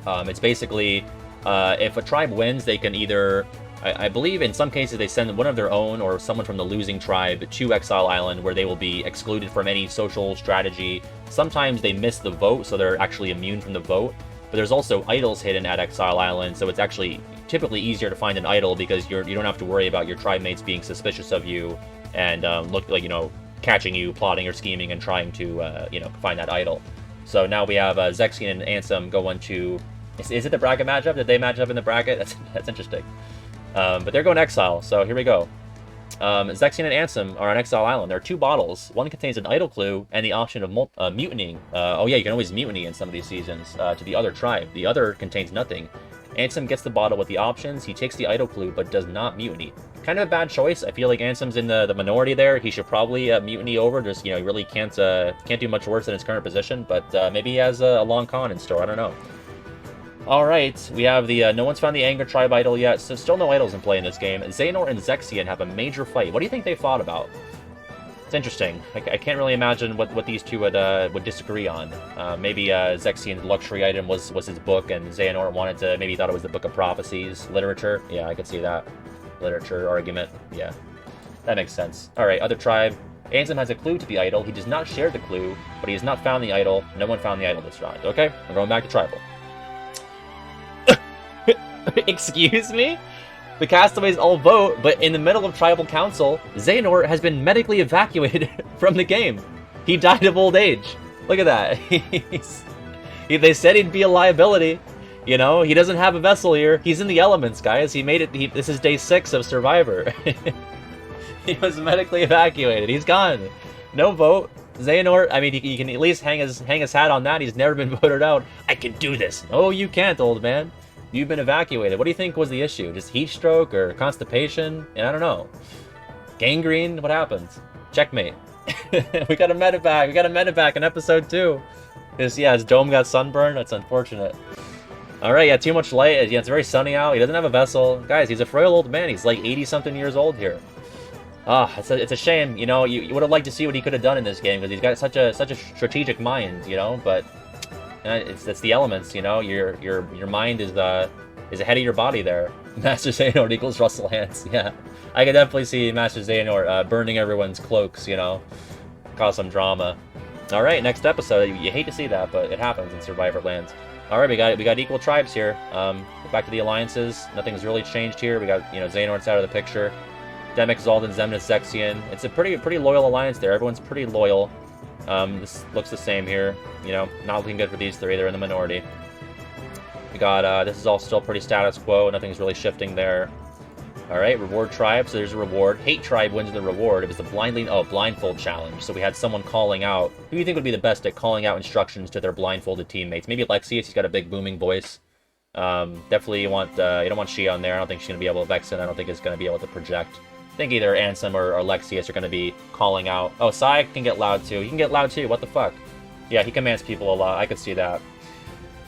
Speaker 1: It's basically, if a tribe wins, they can either, I believe in some cases they send one of their own or someone from the losing tribe to Exile Island, where they will be excluded from any social strategy. Sometimes they miss the vote, so they're actually immune from the vote. But there's also idols hidden at Exile Island, so it's actually typically easier to find an idol because you don't have to worry about your tribe mates being suspicious of you and look like, you know, catching you, plotting or scheming and trying to, you know, find that idol. So now we have Xehanort and Anthem going to... Is it the bracket matchup? Did they match up in the bracket? That's interesting. But they're going to Exile, so here we go. Xehanort and Anthem are on Exile Island. There are 2 bottles. One contains an idol clue and the option of mutinying. Oh yeah, you can always mutiny in some of these seasons to the other tribe. The other contains nothing. Anthem gets the bottle with the options. He takes the idol clue but does not mutiny. Kind of a bad choice. I feel like Anthem's in the minority there. He should probably mutiny over. Just, you know, he really can't do much worse than his current position. But maybe he has a long con in store. I don't know. Alright, we have the, no one's found the Anger Tribe idol yet, so still no idols in play in this game. Xehanort and Xehanort have a major fight. What do you think they fought about? It's interesting. I can't really imagine what these two would disagree on. Maybe Xehanort's luxury item was his book, and Xehanort wanted to, maybe thought it was the Book of Prophecies. Literature? Yeah, I could see that. Literature argument. Yeah, that makes sense. Alright, other tribe. Anthem has a clue to the idol. He does not share the clue, but he has not found the idol. No one found the idol this round. Okay, we're going back to tribal. Excuse me? The castaways all vote, but in the middle of tribal council, Xehanort has been medically evacuated from the game. He died of old age. Look at that. They said he'd be a liability. You know, he doesn't have a vessel here. He's in the elements, guys. He made it. This is day 6 of Survivor. He was medically evacuated. He's gone. No vote. Xehanort, I mean, he can at least hang his hat on that. He's never been voted out. I can do this. No, you can't, old man. You've been evacuated. What do you think was the issue? Just heat stroke or constipation? And I don't know. Gangrene? What happened? Checkmate. We got a medevac. We got a medevac in episode 2. His dome got sunburned. That's unfortunate. Alright, yeah, too much light. Yeah, it's very sunny out. He doesn't have a vessel. Guys, he's a frail old man. He's like 80-something years old here. It's a shame. You know, you would have liked to see what he could have done in this game because he's got such a strategic mind, you know, but... It's the elements, you know. Your mind is ahead of your body there. Master Xehanort equals Russell Hance. Yeah, I could definitely see Master Xehanort burning everyone's cloaks, you know, cause some drama. All right, next episode. You hate to see that, but it happens in Survivor Lands. All right, we got equal tribes here. Back to the alliances. Nothing's really changed here. We got, you know, Xehanort's out of the picture. Demic, Zaldon, Xemnas, Xehanort. It's a pretty loyal alliance there. Everyone's pretty loyal. This looks the same here. You know, not looking good for these 3. They're in the minority. We got, this is all still pretty status quo. Nothing's really shifting there. Alright, reward tribe, so there's a reward. Hate tribe wins the reward. It was the blindfold challenge. So we had someone calling out. Who do you think would be the best at calling out instructions to their blindfolded teammates? Maybe Lexius, he's got a big booming voice. Definitely you don't want Xia on there. I don't think she's going to be able to Vexen. I don't think it's going to be able to project. I think either Anthem or Lexius are going to be calling out. Oh, Sai can get loud too. He can get loud too. What the fuck? Yeah, he commands people a lot. I could see that.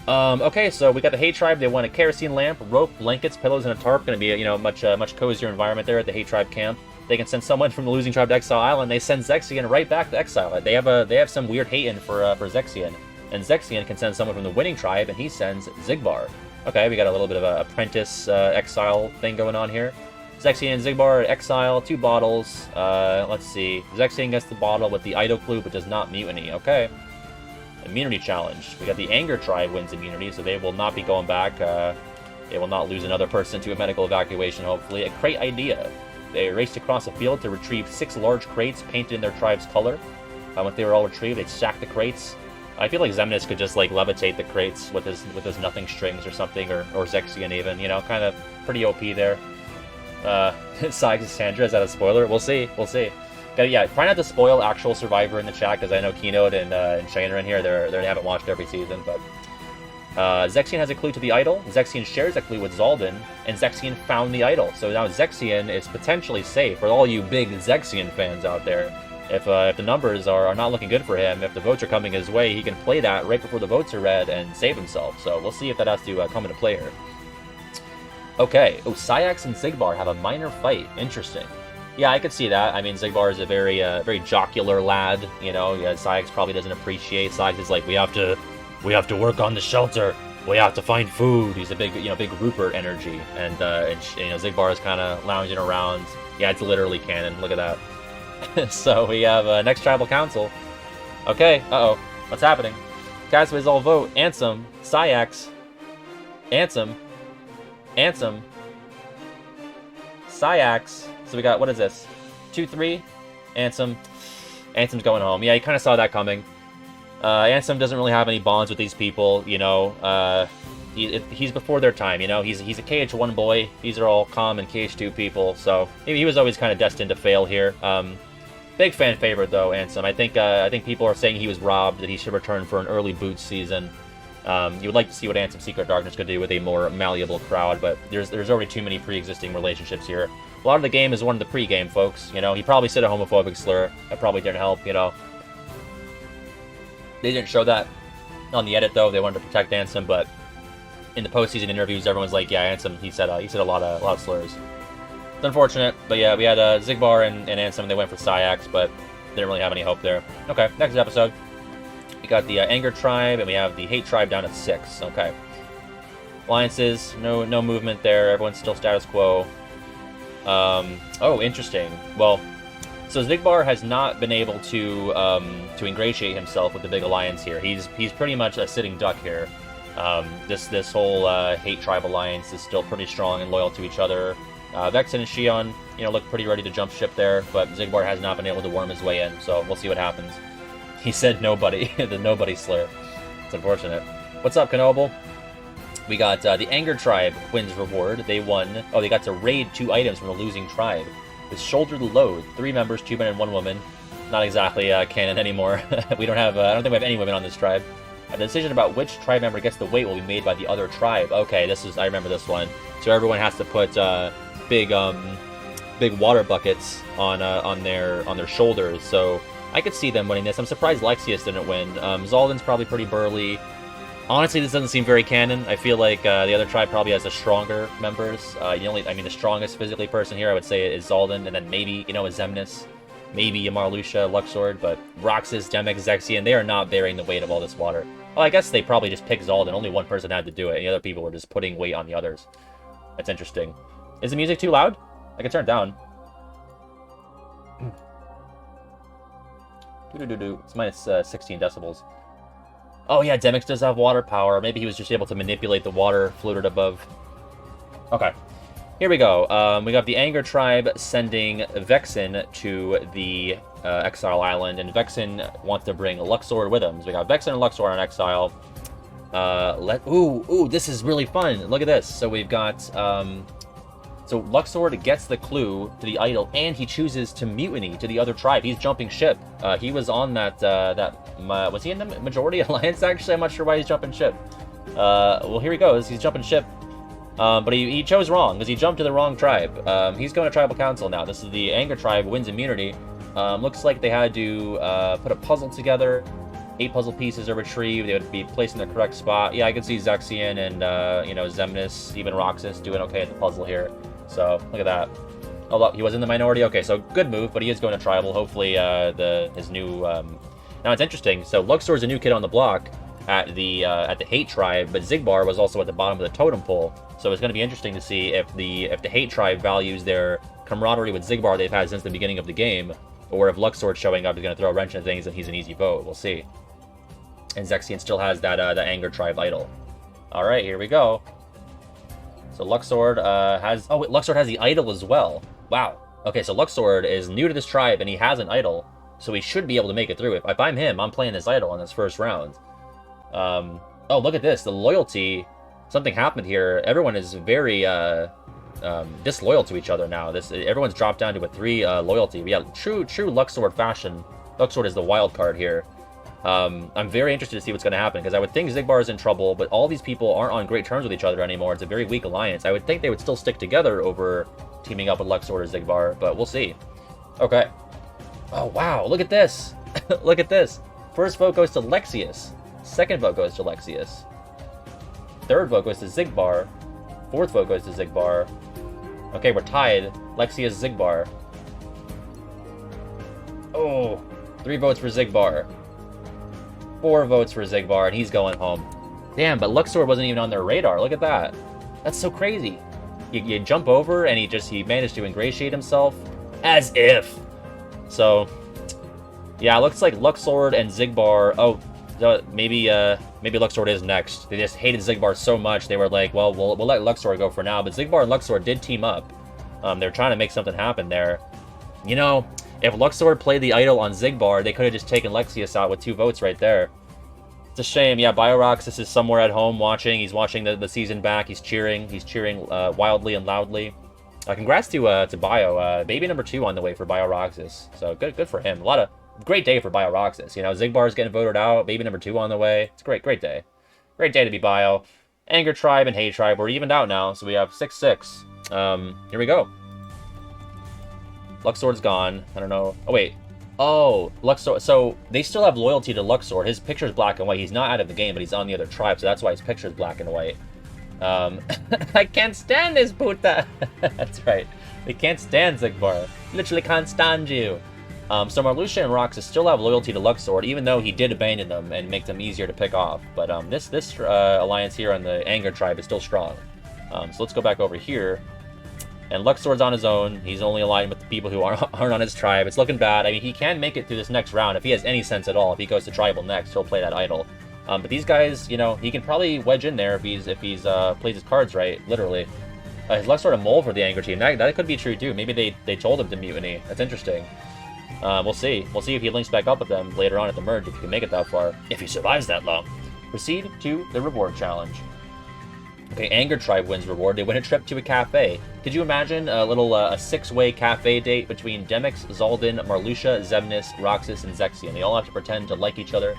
Speaker 1: Okay, so we got the Hate Tribe. They want a kerosene lamp, rope, blankets, pillows, and a tarp. Going to be a, much cozier environment there at the Hate Tribe camp. They can send someone from the losing tribe to Exile Island. They send Xehanort right back to Exile. They have some weird hate-in for Xehanort. And Xehanort can send someone from the winning tribe, and he sends Xigbar. Okay, we got a little bit of an apprentice exile thing going on here. Xehanort and Xigbar at Exile, 2 bottles. Let's see. Xehanort gets the bottle with the idle clue, but does not mutiny. Okay. Immunity challenge. We got the Anger Tribe wins immunity, so they will not be going back. They will not lose another person to a medical evacuation, hopefully. A crate idea. They raced across a field to retrieve 6 large crates painted in their tribe's color. Once they were all retrieved, they'd stack the crates. I feel like Xemnas could just, like, levitate the crates with his nothing strings or something, or Xehanort even, you know, kind of pretty OP there. Sandra, is that a spoiler? We'll see. We'll see. Yeah, try not to spoil actual Survivor in the chat, because I know Keynote and Shane are in here. They haven't watched every season, but... Xehanort has a clue to the idol. Xehanort shares that clue with Zaldon, and Xehanort found the idol. So now Xehanort is potentially safe for all you big Xehanort fans out there. If the numbers are not looking good for him, if the votes are coming his way, he can play that right before the votes are read and save himself. So we'll see if that has to come into play here. Okay. Oh, Syax and Xigbar have a minor fight. Interesting. Yeah, I could see that. I mean, Xigbar is a very jocular lad. You know, Syax probably doesn't appreciate. Syax is like, we have to work on the shelter. We have to find food. He's a big Rupert energy, and Xigbar is kind of lounging around. Yeah, it's literally canon. Look at that. So we have next tribal council. Okay. What's happening? Guys, please all vote. Anthem, Syax, Anthem, Syax. So we got, what is this? 2-3. Anthem's going home. Yeah, you kind of saw that coming. Anthem doesn't really have any bonds with these people, you know. He's before their time, you know. He's a KH1 boy. These are all common KH2 people, so he was always kind of destined to fail here. Big fan favorite though, Anthem. I think people are saying he was robbed, that he should return for an early boot season. You would like to see what Anthem Secret Darkness could do with a more malleable crowd, but there's already too many pre-existing relationships here. A lot of the game is one of the pre-game, folks. You know, he probably said a homophobic slur. That probably didn't help, you know. They didn't show that on the edit, though. They wanted to protect Anthem, but in the postseason interviews, everyone's like, yeah, Anthem, he said a lot of slurs. It's unfortunate, but yeah, we had Xigbar and Anthem. They went for Syax, but didn't really have any hope there. Okay, next episode. We got the Anger Tribe, and we have the Hate Tribe down at 6. Okay. Alliances, no movement there. Everyone's still status quo. Oh, interesting. Well, so Xigbar has not been able to ingratiate himself with the big alliance here. He's pretty much a sitting duck here. This whole Hate Tribe alliance is still pretty strong and loyal to each other. Vexen and Xion, look pretty ready to jump ship there, but Xigbar has not been able to worm his way in, so we'll see what happens. He said nobody, the nobody slur. It's unfortunate. What's up, Knoble? We got the Anger Tribe wins reward. They won. Oh, they got to raid 2 items from a losing tribe. With Shoulder the Load, 3 members, 2 men and 1 woman. Not exactly canon anymore. We don't have. I don't think we have any women on this tribe. The decision about which tribe member gets the weight will be made by the other tribe. Okay, I remember this one. So everyone has to put big water buckets on their shoulders. So I could see them winning this. I'm surprised Lexius didn't win. Zaldon's probably pretty burly. Honestly, this doesn't seem very canon. I feel like the other tribe probably has the stronger members. The strongest physically person here, I would say, is Zaldon, and then maybe, a Xemnas, maybe a Marluxia, Luxord, but Roxas, Demek, Xehanort, they are not bearing the weight of all this water. Well, I guess they probably just picked Zaldon. Only one person had to do it, and the other people were just putting weight on the others. That's interesting. Is the music too loud? I can turn it down. It's minus 16 decibels. Oh yeah, Demix does have water power. Maybe he was just able to manipulate the water floated above. Okay, here we go. We got the Anger Tribe sending Vexen to the Exile Island, and Vexen wants to bring Luxord with him. So we got Vexen and Luxord on Exile. Ooh, this is really fun. Look at this. So we've got So Luxord gets the clue to the idol, and he chooses to mutiny to the other tribe. He's jumping ship. He was on that, was he in the majority alliance, actually? I'm not sure why he's jumping ship. Well, here he goes. He's jumping ship. But he chose wrong, because he jumped to the wrong tribe. He's going to Tribal Council now. This is the Anger Tribe, wins immunity. Looks like they had to put a puzzle together. 8 puzzle pieces are retrieved. They would be placed in the correct spot. Yeah, I can see Xehanort and, Xemnas, even Roxas doing okay at the puzzle here. So, look at that. Oh, look, he was in the minority. Okay, so good move, but he is going to Tribal. Hopefully, his new... Now, it's interesting. So, Luxord's a new kid on the block at the Hate Tribe, but Xigbar was also at the bottom of the totem pole. So, it's going to be interesting to see if the Hate Tribe values their camaraderie with Xigbar they've had since the beginning of the game, or if Luxord showing up is going to throw a wrench in things and he's an easy vote. We'll see. And Xehanort still has that Anger Tribe idol. Alright, here we go. So Luxord has... Oh, wait, Luxord has the idol as well. Wow. Okay, so Luxord is new to this tribe, and he has an idol, so he should be able to make it through. If I'm him, I'm playing this idol on this first round. Oh, look at this. The loyalty... Something happened here. Everyone is very disloyal to each other now. Everyone's dropped down to a 3 loyalty. Yeah, true Luxord fashion. Luxord is the wild card here. I'm very interested to see what's going to happen, because I would think Xigbar is in trouble, but all these people aren't on great terms with each other anymore. It's a very weak alliance. I would think they would still stick together over teaming up with Luxord or Xigbar, but we'll see. Okay. Oh, wow. Look at this. Look at this. First vote goes to Lexaeus. Second vote goes to Lexaeus. Third vote goes to Xigbar. Fourth vote goes to Xigbar. Okay, we're tied. Lexaeus, Xigbar. Oh, 3 votes for Xigbar. 4 votes for Xigbar, and he's going home. Damn, but Luxord wasn't even on their radar. Look at that. That's so crazy. You jump over, and he managed to ingratiate himself. As if. So, yeah, it looks like Luxord and Xigbar... Oh, maybe Luxord is next. They just hated Xigbar so much, they were like, well, we'll let Luxord go for now. But Xigbar and Luxord did team up. They're trying to make something happen there. You know... If Luxord played the idol on Xigbar, they could have just taken Lexaeus out with 2 votes right there. It's a shame. Yeah, Roxas is somewhere at home watching. He's watching the season back. He's cheering. He's cheering wildly and loudly. Congrats to Bio. Baby number 2 on the way for Roxas. So good for him. Great day for Roxas. You know, Xigbar's getting voted out. Baby number 2 on the way. It's a great day. Great day to be Bio. Anger Tribe and Hate Tribe. We're evened out now, so we have 6-6. Here we go. Luxord's gone. I don't know. Oh, wait. Oh, Luxord. So, they still have loyalty to Luxord. His picture's black and white. He's not out of the game, but he's on the other tribe, so that's why his picture's black and white. I can't stand this, puta! That's right. They can't stand Xigbar. Literally can't stand you. So Marluxia and Roxas still have loyalty to Luxord, even though he did abandon them and make them easier to pick off. But this alliance here on the Anger Tribe is still strong. So let's go back over here. And Luxord's on his own. He's only aligned with the people who aren't on his tribe. It's looking bad. I mean, he can make it through this next round if he has any sense at all. If he goes to Tribal next, he'll play that idol. But these guys, you know, he can probably wedge in there if he's plays his cards right, literally. Is Luxord a mole for the Anger team? That could be true too. Maybe they told him to mutiny. That's interesting. We'll see. We'll see if he links back up with them later on at the merge, if he can make it that far. If he survives that long. Proceed to the reward challenge. Okay, Anger Tribe wins reward. They win a trip to a cafe. Could you imagine a little a 6-way cafe date between Demyx, Zaldon, Marluxia, Xemnas, Roxas, and Xehanort? They all have to pretend to like each other.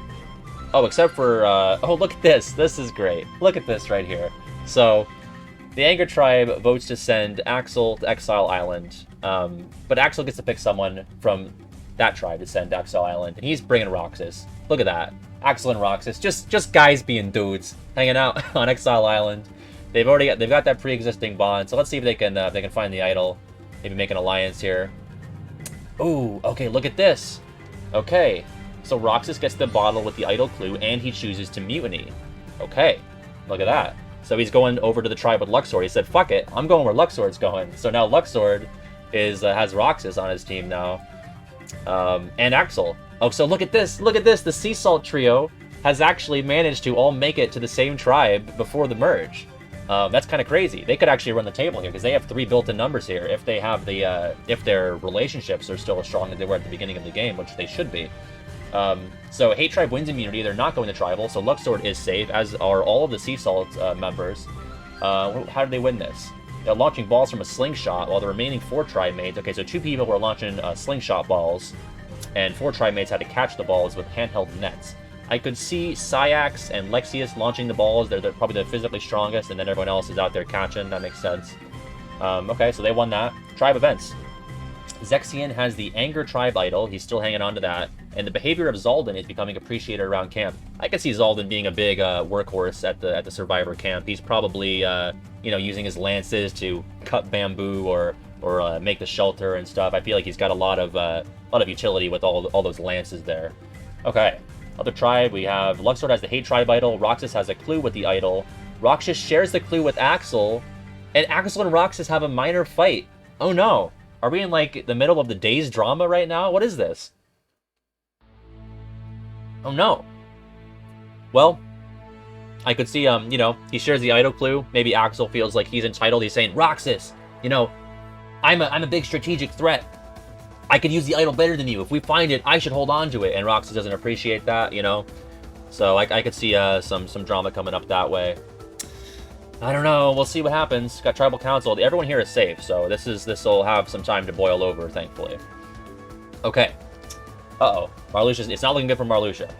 Speaker 1: Oh, except for... oh, look at this. This is great. Look at this right here. So, the Anger Tribe votes to send Axel to Exile Island. But Axel gets to pick someone from that tribe to send to Exile Island. And he's bringing Roxas. Look at that. Axel and Roxas. Just guys being dudes. Hanging out on Exile Island. They've got that pre-existing bond, so let's see if they can find the idol, maybe make an alliance here. Ooh, okay, look at this. Okay, so Roxas gets the bottle with the idol clue, and he chooses to mutiny. Okay, look at that. So he's going over to the tribe with Luxord. He said, "Fuck it, I'm going where Luxord's going." So now Luxord has Roxas on his team now, and Axel. Oh, so look at this. Look at this. The Sea Salt trio has actually managed to all make it to the same tribe before the merge. That's kind of crazy. They could actually run the table here because they have 3 built-in numbers here. If they have if their relationships are still as strong as they were at the beginning of the game, which they should be. So Hate Tribe wins immunity. They're not going to Tribal, so Luxord is safe, as are all of the Sea Salt members. How did they win this? launching balls from a slingshot, while the remaining 4 tribe mates... Okay, so 2 people were launching slingshot balls, and 4 tribe mates had to catch the balls with handheld nets. I could see Syax and Lexius launching the balls. They're probably the physically strongest, and then everyone else is out there catching. That makes sense. Okay, so they won that. Tribe events. Xehanort has the Anger Tribe Idol. He's still hanging on to that. And the behavior of Zaldon is becoming appreciated around camp. I can see Zaldon being a big workhorse at the Survivor camp. He's probably, using his lances to cut bamboo or make the shelter and stuff. I feel like he's got a lot of utility with all those lances there. Okay, other tribe, we have Luxord has the Hate Tribe Idol. Roxas has a clue with the idol. Roxas shares the clue with Axel. And Axel and Roxas have a minor fight. Oh no. Are we in, like, the middle of the day's drama right now? What is this? Oh no. Well, I could see, he shares the idol clue. Maybe Axel feels like he's entitled. He's saying, Roxas, I'm a big strategic threat. I could use the idol better than you. If we find it, I should hold on to it. And Roxas doesn't appreciate that, So I could see some drama coming up that way. I don't know. We'll see what happens. Got Tribal Council. Everyone here is safe, so this will have some time to boil over, thankfully. Okay. Uh-oh. Marluxia. It's not looking good for Marluxia.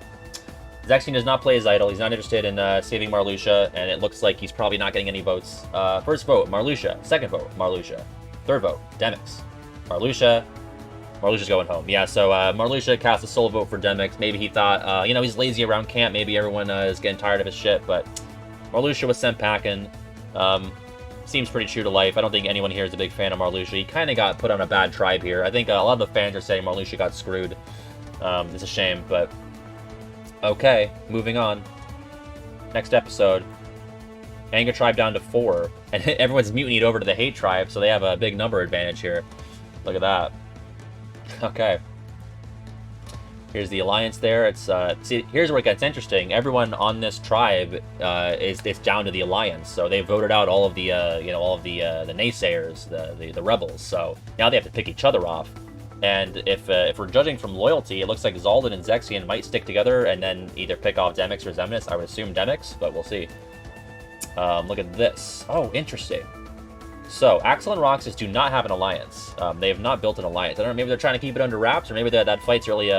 Speaker 1: Xehanort does not play his idol. He's not interested in saving Marluxia, and it looks like he's probably not getting any votes. First vote, Marluxia. Second vote, Marluxia. Third vote, Demyx. Marluxia's going home. Yeah, so Marluxia cast a solo vote for Demyx. Maybe he thought, he's lazy around camp. Maybe everyone is getting tired of his shit, but Marluxia was sent packing. Seems pretty true to life. I don't think anyone here is a big fan of Marluxia. He kind of got put on a bad tribe here. I think a lot of the fans are saying Marluxia got screwed. It's a shame, but... Okay, moving on. Next episode. Anger Tribe down to 4. And everyone's mutinied over to the Hate Tribe, so they have a big number advantage here. Look at that. Okay. Here's the alliance there. It's see, here's where it gets interesting. Everyone on this tribe is down to the alliance, so they voted out all of the the naysayers, the rebels. So now they have to pick each other off. And if we're judging from loyalty, it looks like Zaldon and Xehanort might stick together and then either pick off Demyx or Xemnas. I would assume Demyx, but we'll see. Look at this. Oh, interesting. So, Axel and Roxas do not have an alliance. They have not built an alliance. I don't know, maybe they're trying to keep it under wraps, or maybe that fight's really,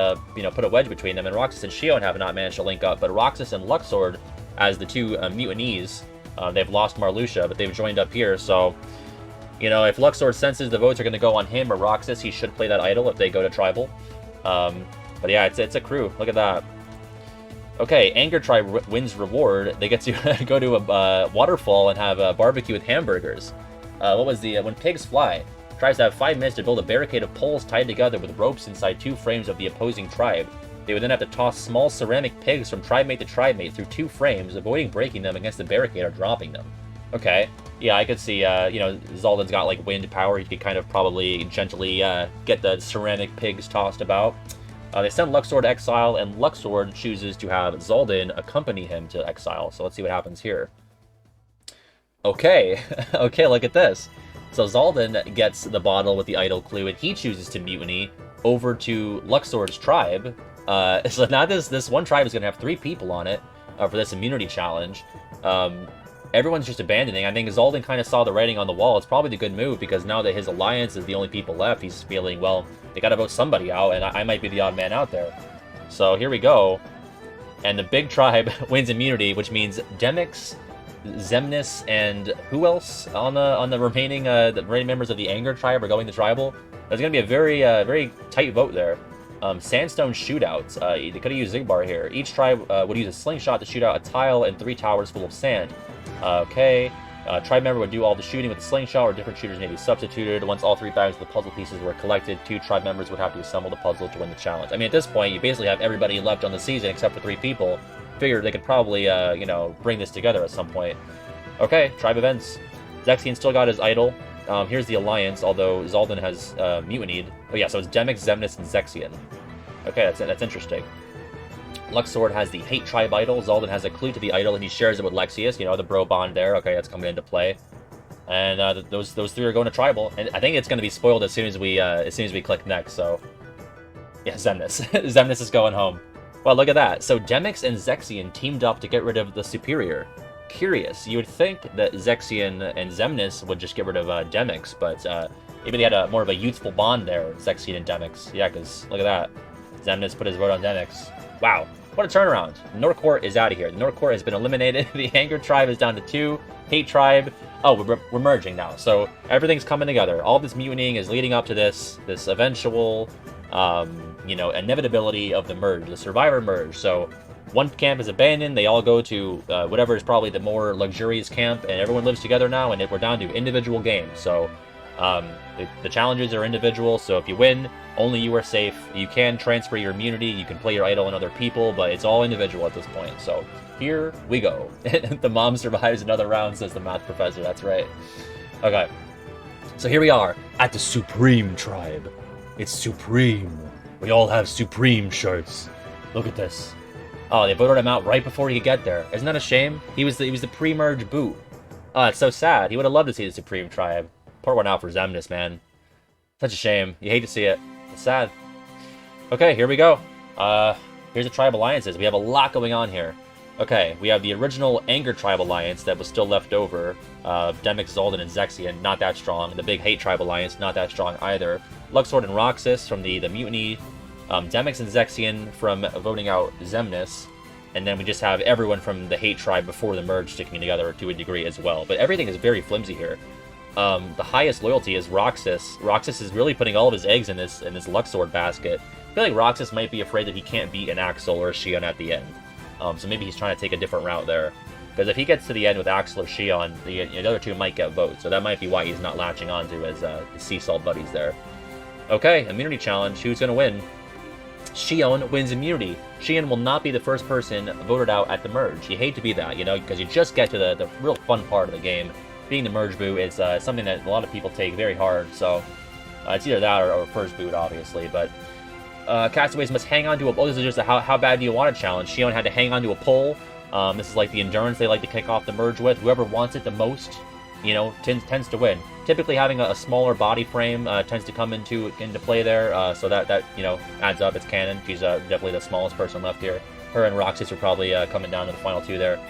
Speaker 1: put a wedge between them. And Roxas and Xehanort have not managed to link up, but Roxas and Luxord, as the two mutinees, they've lost Marluxia, but they've joined up here, so... if Luxord senses the votes are going to go on him or Roxas, he should play that idol if they go to Tribal. But yeah, it's a crew. Look at that. Okay, Anger Tribe wins reward. They get to go to a waterfall and have a barbecue with hamburgers. What was the... when pigs fly, tries to have 5 minutes to build a barricade of poles tied together with ropes inside 2 frames of the opposing tribe. They would then have to toss small ceramic pigs from tribe mate to tribe mate through 2 frames, avoiding breaking them against the barricade or dropping them. Okay. Yeah, I could see, Zaldon's got, like, wind power. He could kind of probably gently get the ceramic pigs tossed about. They send Luxord to Exile, and Luxord chooses to have Zaldon accompany him to Exile. So let's see what happens here. Okay. Okay, look at this. So Zaldon gets the bottle with the idol clue, and he chooses to mutiny over to Luxord's tribe. So now this one tribe is going to have 3 people on it for this immunity challenge. Everyone's just abandoning. I think Zaldon kind of saw the writing on the wall. It's probably the good move, because now that his alliance is the only people left, he's feeling, well, they gotta vote somebody out, and I might be the odd man out there. So here we go. And the big tribe wins immunity, which means Demyx, Xemnas, and who else on the remaining members of the Anger Tribe are going to Tribal? There's gonna be a very tight vote there. Sandstone Shootouts. They could have used Zigbar here. Each tribe would use a slingshot to shoot out a tile and 3 towers full of sand. Okay. Tribe member would do all the shooting with the slingshot, or different shooters may be substituted. Once all 3 bags of the puzzle pieces were collected, 2 tribe members would have to assemble the puzzle to win the challenge. I mean, at this point, you basically have everybody left on the season except for 3 people. Figured they could probably, bring this together at some point. Okay, tribe events. Xehanort still got his idol. Here's the alliance, although Zaldon has mutinied. Oh yeah, so it's Demyx, Xemnas, and Xehanort. Okay, that's interesting. Luxord has the Hate Tribe idol. Zaldon has a clue to the idol, and he shares it with Lexius. The bro bond there. Okay, that's coming into play. And those 3 are going to Tribal. And I think it's going to be spoiled as soon as we click next. So yeah, Xemnas. Xemnas is going home. Well, look at that. So Demyx and Xehanort teamed up to get rid of the Superior. curious. You would think that Xehanort and Xemnas would just get rid of Demyx, but maybe they had more of a youthful bond there, Xehanort and Demyx. Yeah, because look at that. Xemnas put his vote on Demyx. Wow, what a turnaround. Norcourt is out of here. The Norcourt has been eliminated. The Anger Tribe is down to 2. Hate Tribe. Oh, we're merging now. So everything's coming together. All this mutinying is leading up to this eventual, you know, inevitability of the merge, the Survivor merge. So one camp is abandoned. They all go to whatever is probably the more luxurious camp, and everyone lives together now, and we're down to individual games. So the challenges are individual, so if you win, only you are safe. You can transfer your immunity, you can play your idol on other people, but it's all individual at this point. So here we go. The mom survives another round, says the math professor. That's right. Okay. So here we are at the Supreme Tribe. It's Supreme. We all have Supreme shirts. Look at this. Oh, they voted him out right before he could get there. Isn't that a shame? He was the pre-merge boot. Oh, it's so sad. He would have loved to see the Supreme Tribe. Pour one out for Xemnas, man. Such a shame. You hate to see it. It's sad. Okay, here we go. Here's the Tribe Alliances. We have a lot going on here. Okay, we have the original Anger Tribe Alliance that was still left over. Demyx, Zaldon, and Xehanort, not that strong. The big Hate Tribe Alliance, not that strong either. Luxord and Roxas from the Mutiny. Demyx and Xehanort from voting out Xemnas. And then we just have everyone from the Hate Tribe before the merge sticking together to a degree as well. But everything is very flimsy here. The highest loyalty is Roxas. Roxas is really putting all of his eggs in this Luxord basket. I feel like Roxas might be afraid that he can't beat an Axel or a Xion at the end. So maybe he's trying to take a different route there. Because if he gets to the end with Axel or Xion, the other two might get votes. So that might be why he's not latching onto his Sea Salt buddies there. Okay, immunity challenge. Who's going to win? Xion wins immunity. Xion will not be the first person voted out at the merge. You hate to be that, you know, because you just get to the real fun part of the game. Being the merge boot is something that a lot of people take very hard, so it's either that or first boot, obviously. But castaways must hang on to a... Oh, this is just a how bad do you want a challenge. Xion had to hang on to a pole. This is like the endurance they like to kick off the merge with. Whoever wants it the most, you know, tends to win. Typically having a smaller body frame tends to come into play there, so that you know, adds up. It's canon. She's definitely the smallest person left here. Her and Roxas are probably coming down to the final two there.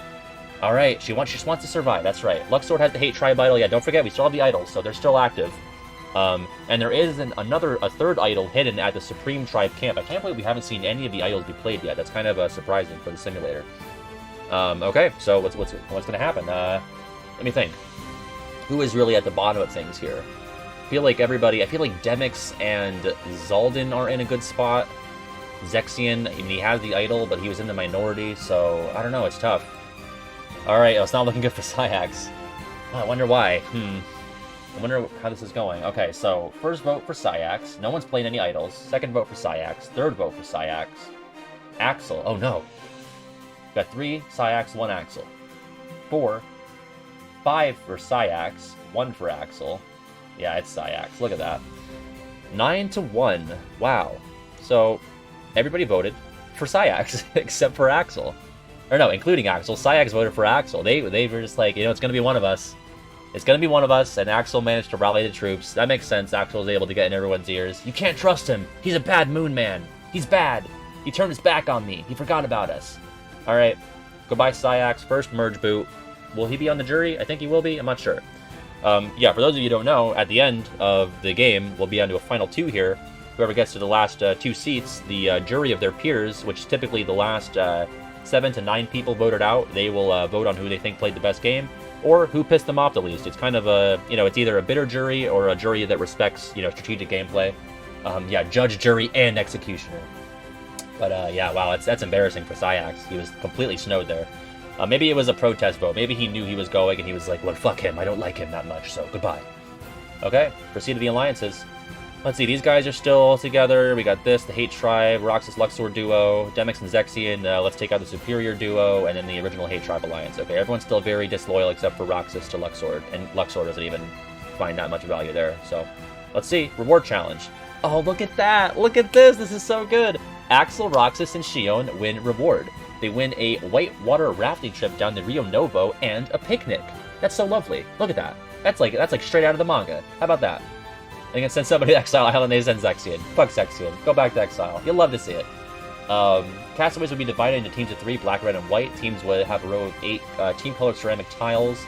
Speaker 1: All right, she just wants to survive. That's right. Luxord has the Hate Tribe idol. Yeah, don't forget, we still have the idols, so they're still active. And there is a third idol hidden at the Supreme Tribe camp. I can't believe we haven't seen any of the idols be played yet. That's kind of surprising for the simulator. Okay, so what's going to happen? Let me think. Who is really at the bottom of things here? I feel like Demyx and Zaldon are in a good spot. Xehanort, I mean, he has the idol, but he was in the minority, so I don't know. It's tough. Alright, it's not looking good for Syax. Oh, I wonder why. I wonder how this is going. Okay, so first vote for Syax. No one's playing any idols. Second vote for Syax. Third vote for Syax. Axel. Oh no. Got 3 Syax, 1 Axel. 4. 5 for Syax, 1 for Axel. Yeah, it's Syax. Look at that. 9-1. Wow. So everybody voted for Syax except for Axel. Or no, including Axel. Syax voted for Axel. They were just like, you know, it's going to be one of us. It's going to be one of us, and Axel managed to rally the troops. That makes sense. Axel was able to get in everyone's ears. You can't trust him. He's a bad moon man. He's bad. He turned his back on me. He forgot about us. All right. Goodbye, Syax. First merge boot. Will he be on the jury? I think he will be. I'm not sure. Yeah, for those of you who don't know, at the end of the game, we'll be on to a final 2 here. Whoever gets to the last 2 seats, the jury of their peers, which is typically the last 7 to 9 people voted out, they will vote on who they think played the best game, or who pissed them off the least. It's kind of a, you know, it's either a bitter jury or a jury that respects, you know, strategic gameplay. Yeah, judge, jury, and executioner. But yeah, wow, that's embarrassing for Syax. He was completely snowed there. Maybe it was a protest vote. Maybe he knew he was going and he was like, well, fuck him. I don't like him that much, so goodbye. Okay, proceed to the alliances. Let's see, these guys are still together. We got this, the Hate Tribe, Roxas Luxord duo, Demyx and Xehanort, let's take out the Superior duo, and then the original Hate Tribe alliance. Okay, everyone's still very disloyal except for Roxas to Luxord, and Luxord doesn't even find that much value there. So, let's see, reward challenge. Oh, look at that! Look at this! This is so good! Axel, Roxas, and Xion win reward. They win a whitewater rafting trip down the Rio Novo and a picnic. That's so lovely. Look at that. That's like straight out of the manga. How about that? They can send somebody to Exile Island, they send Xehanort. Fuck Xehanort. Go back to Exile. You'll love to see it. Castaways would be divided into teams of 3, black, red, and white. Teams would have a row of 8 team-colored ceramic tiles.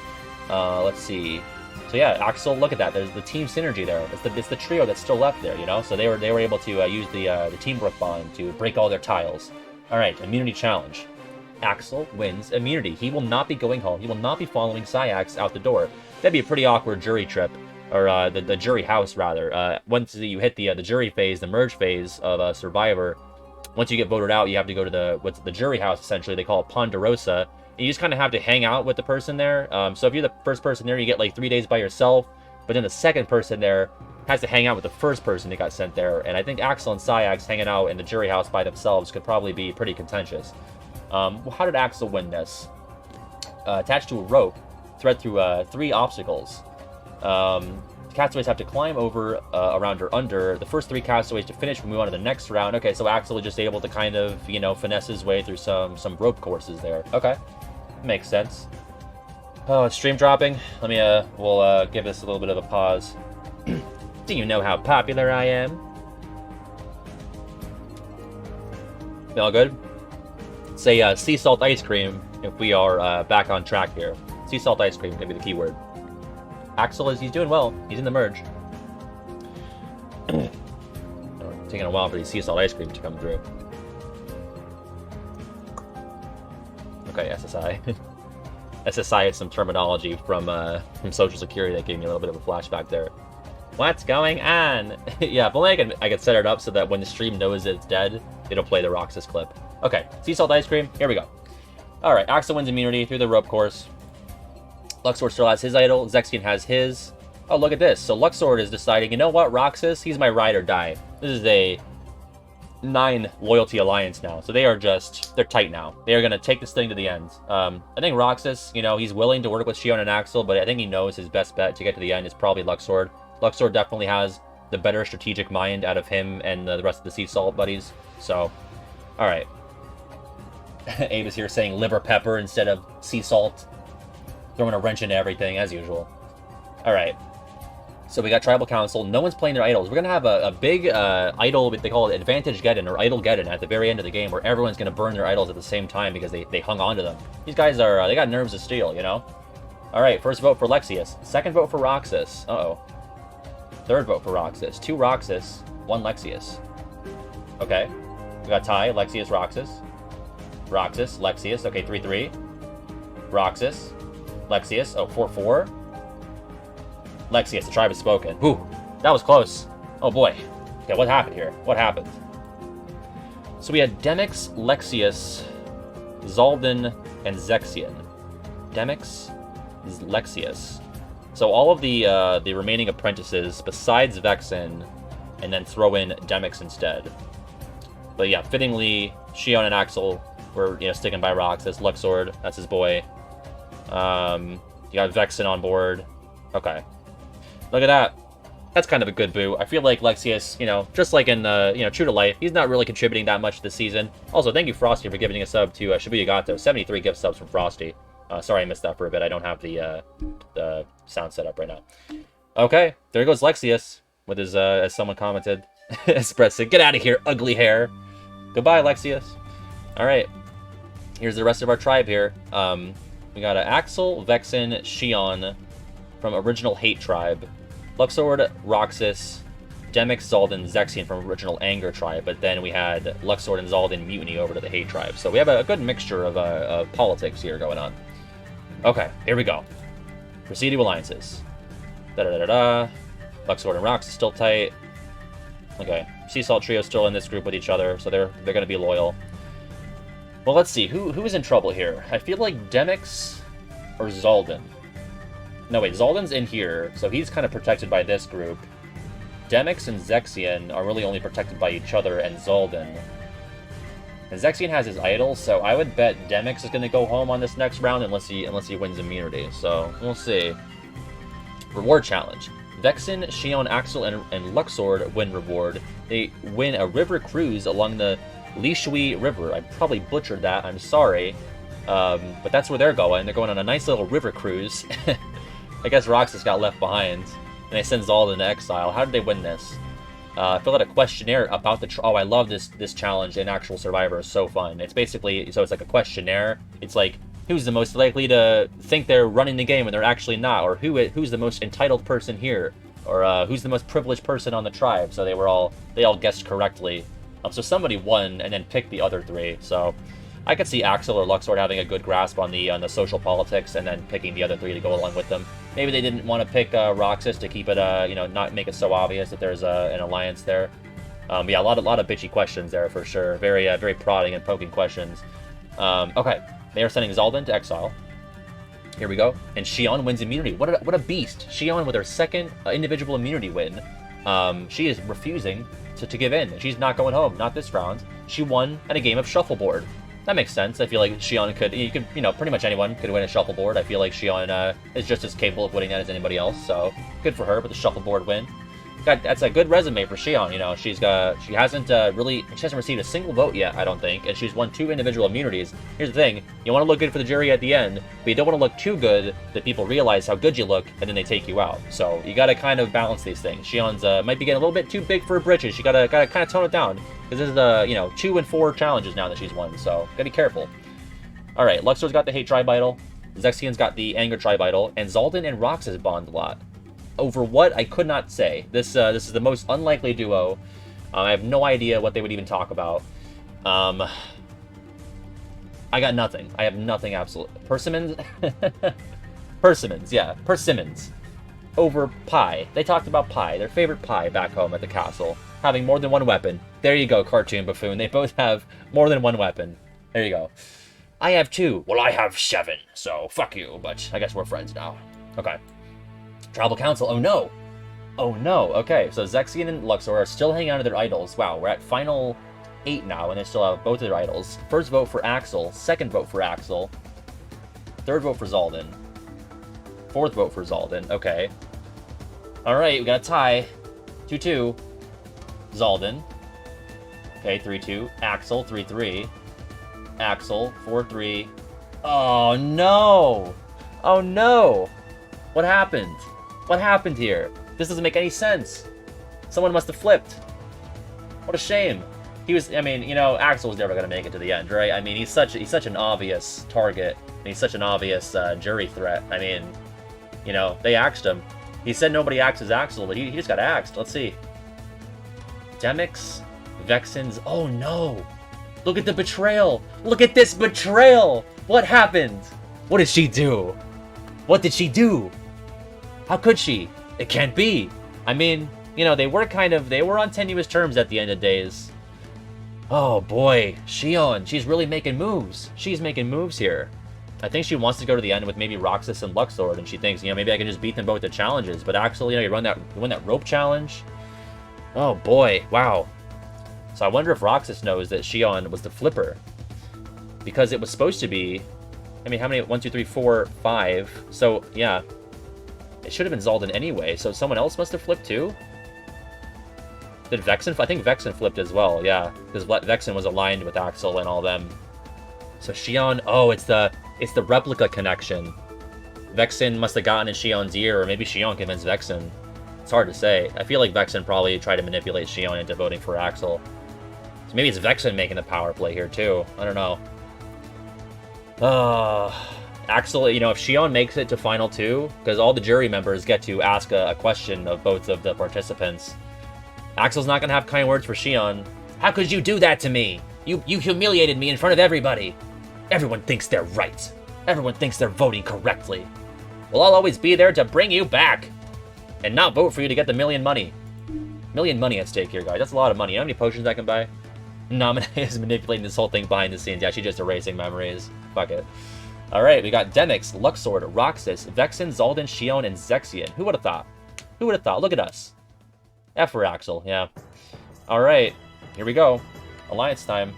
Speaker 1: Let's see. So yeah, Axel, look at that. There's the team synergy there. It's the trio that's still left there, you know? So they were able to use the teamwork bond to break all their tiles. All right, immunity challenge. Axel wins immunity. He will not be going home. He will not be following Syax out the door. That'd be a pretty awkward jury trip, or the jury house, rather. Once you hit the jury phase, the merge phase of Survivor, once you get voted out, you have to go to the jury house, essentially. They call it Ponderosa. And you just kind of have to hang out with the person there. So if you're the first person there, you get like 3 days by yourself. But then the second person there has to hang out with the first person that got sent there. And I think Axel and Syax hanging out in the jury house by themselves could probably be pretty contentious. Well, how did Axel win this? Attached to a rope, thread through 3 obstacles. Castaways have to climb over, around or under. The first 3 castaways to finish will move on to the next round. Okay, so Axel is just able to kind of, you know, finesse his way through some rope courses there. Okay, makes sense. Oh, it's stream dropping. Let me, we'll give this a little bit of a pause. Do you know how popular I am? All good? Say sea salt ice cream if we are back on track here. Sea salt ice cream can be the key word. Axel he's doing well. He's in the merge. Taking a while for these sea salt ice cream to come through. Okay, SSI. SSI is some terminology from Social Security that gave me a little bit of a flashback there. What's going on? Yeah, if only I could set it up so that when the stream knows it's dead, it'll play the Roxas clip. Okay, sea salt ice cream. Here we go. All right, Axel wins immunity through the rope course. Luxord still has his idol. Xehanort has his. Oh, look at this. So Luxord is deciding, you know what, Roxas, he's my ride or die. This is a 9 loyalty alliance now. So they are they're tight now. They are going to take this thing to the end. I think Roxas, you know, he's willing to work with Xion and Axel, but I think he knows his best bet to get to the end is probably Luxord. Luxord definitely has the better strategic mind out of him and the rest of the sea salt buddies. So, all right. Abe is here saying liver pepper instead of sea salt. Throwing a wrench into everything, as usual. All right. So we got Tribal Council. No one's playing their idols. We're going to have a big idol, they call it Advantage Geddon, or Idol Geddon, at the very end of the game, where everyone's going to burn their idols at the same time because they hung on to them. These guys are, they got nerves of steel, you know? All right, first vote for Lexaeus. Second vote for Roxas. Uh-oh. Third vote for Roxas. 2 Roxas, 1 Lexaeus. Okay. We got tie, Lexaeus, Roxas. Roxas, Lexaeus. Okay, 3-3. Roxas. Lexaeus. Oh, 4-4. Lexaeus, the tribe has spoken. Whew, that was close. Oh boy. Okay, what happened here? What happened? So we had Demyx, Lexaeus, Zaldon, and Xehanort. Demyx, Lexaeus. So all of the remaining apprentices, besides Vexen, and then throw in Demyx instead. But yeah, fittingly, Xion and Axel were, you know, sticking by Roxas. Luxord, that's his boy. You got Vexen on board. Okay. Look at that. That's kind of a good boo. I feel like Lexaeus, you know, just like in, you know, True to Life, he's not really contributing that much this season. Also, thank you, Frosty, for giving a sub to Shibuya Gato. 73 gift subs from Frosty. Sorry I missed that for a bit. I don't have the sound set up right now. Okay, there goes Lexaeus with his, as someone commented, expressing, get out of here, ugly hair. Goodbye, Lexaeus. All right, here's the rest of our tribe here. We got Axel, Vexen, Xion from Original Hate Tribe. Luxord, Roxas, Demyx, Zaldon, Xehanort from Original Anger Tribe, but then we had Luxord and Zaldon mutiny over to the Hate Tribe. So we have a good mixture of politics here going on. Okay, here we go. Proceed to alliances. Da-da-da-da-da. Luxord and Roxas still tight. Okay, Sea Salt Trio still in this group with each other, so they're going to be loyal. Well, let's see. Who is in trouble here? I feel like Demyx or Zaldon. No, wait, Zaldon's in here, so he's kind of protected by this group. Demyx and Xehanort are really only protected by each other and Zaldon. And Xehanort has his idol, so I would bet Demyx is going to go home on this next round unless he wins immunity. So, we'll see. Reward challenge. Vexen, Xion, Axel, and Luxord win reward. They win a river cruise along the Lishui River. I probably butchered that, I'm sorry. But that's where they're going. They're going on a nice little river cruise. I guess Roxas got left behind, and they send Zaldon to Exile. How did they win this? fill out a questionnaire about the... Oh, I love this challenge in actual Survivor. It's so fun. It's basically... So it's like a questionnaire. It's like, who's the most likely to think they're running the game when they're actually not? Or who's the most entitled person here? Or who's the most privileged person on the tribe? So they all guessed correctly. So somebody won and then picked the other 3. So I could see Axel or Luxord having a good grasp on the social politics and then picking the other 3 to go along with them. Maybe they didn't want to pick Roxas to keep it, not make it so obvious that there's an alliance there. Yeah, a lot of bitchy questions there for sure. Very prodding and poking questions. Okay, they are sending Zaldon to Exile. Here we go. And Xion wins immunity. What a beast. Xion with her 2nd individual immunity win. She is refusing to give in. She's not going home. Not this round. She won at a game of shuffleboard. That makes sense. I feel like Xion pretty much anyone could win a shuffleboard. I feel like Xion is just as capable of winning that as anybody else. So good for her with the shuffleboard win. That's a good resume for Xion. She hasn't received a single vote yet, I don't think, and she's won 2 individual immunities. Here's the thing: you want to look good for the jury at the end, but you don't want to look too good that people realize how good you look and then they take you out. So you got to kind of balance these things. Xion's might be getting a little bit too big for her britches. You gotta kind of tone it down because this is 2 and 4 challenges now that she's won. So gotta be careful. All right, Luxor's got the hate tribe idol, Xehanort's got the anger tribe idol, and Zaldon and Roxas bond a lot. Over what, I could not say. This is the most unlikely duo. I have no idea what they would even talk about. I got nothing. I have nothing absolute. Persimmons? Persimmons, yeah. Persimmons. Over pie. They talked about pie. Their favorite pie back home at the castle. Having more than one weapon. There you go, cartoon buffoon. They both have more than one weapon. There you go. I have 2. Well, I have 7. So, fuck you. But I guess we're friends now. Okay. Tribal Council, oh no! Oh no, okay, so Xehanort and Luxor are still hanging on to their idols. Wow, we're at final 8 now, and they still have both of their idols. First vote for Axel, 2nd vote for Axel, 3rd vote for Zaldon, 4th vote for Zaldon, okay. Alright, we got a tie, 2-2, Zaldon, okay, 3-2, Axel, 3-3, Axel, 4-3, oh no! Oh no! What happened? What happened here? This doesn't make any sense. Someone must have flipped. What a shame. Axel was never going to make it to the end, right? I mean, he's such an obvious target, and he's such an obvious jury threat. I mean, they axed him. He said nobody axes Axel, but he just got axed. Let's see. Demyx, Vexen's. Oh no! Look at the betrayal. Look at this betrayal. What happened? What did she do? What did she do? How could she? It can't be. I mean, they were on tenuous terms at the end of days. Oh boy, Xion, she's really making moves. She's making moves here. I think she wants to go to the end with maybe Roxas and Luxord, and she thinks, maybe I can just beat them both at challenges. But Axel, you win that rope challenge. Oh boy, wow. So I wonder if Roxas knows that Xion was the flipper, because it was supposed to be. I mean, how many? 1, 2, 3, 4, 5. So yeah. It should have been Zaldon anyway, so someone else must have flipped too? Did Vexen? I think Vexen flipped as well, yeah. Because Vexen was aligned with Axel and all them. So Xion, oh, it's the replica connection. Vexen must have gotten in Xion's ear, or maybe Xion convinced Vexen. It's hard to say. I feel like Vexen probably tried to manipulate Xion into voting for Axel. So maybe it's Vexen making the power play here too. I don't know. Axel, if Xion makes it to Final 2, because all the jury members get to ask a question of both of the participants, Axel's not going to have kind words for Xion. How could you do that to me? You humiliated me in front of everybody. Everyone thinks they're right. Everyone thinks they're voting correctly. Well, I'll always be there to bring you back. And not vote for you to get the million money. Million money at stake here, guys. That's a lot of money. You know how many potions I can buy? Namine is manipulating this whole thing behind the scenes. Yeah, she's just erasing memories. Fuck it. Alright, we got Demyx, Luxord, Roxas, Vexen, Zaldon, Xion, and Xehanort. Who would have thought? Who would have thought? Look at us. F for Axel, yeah. Alright, here we go. Alliance time.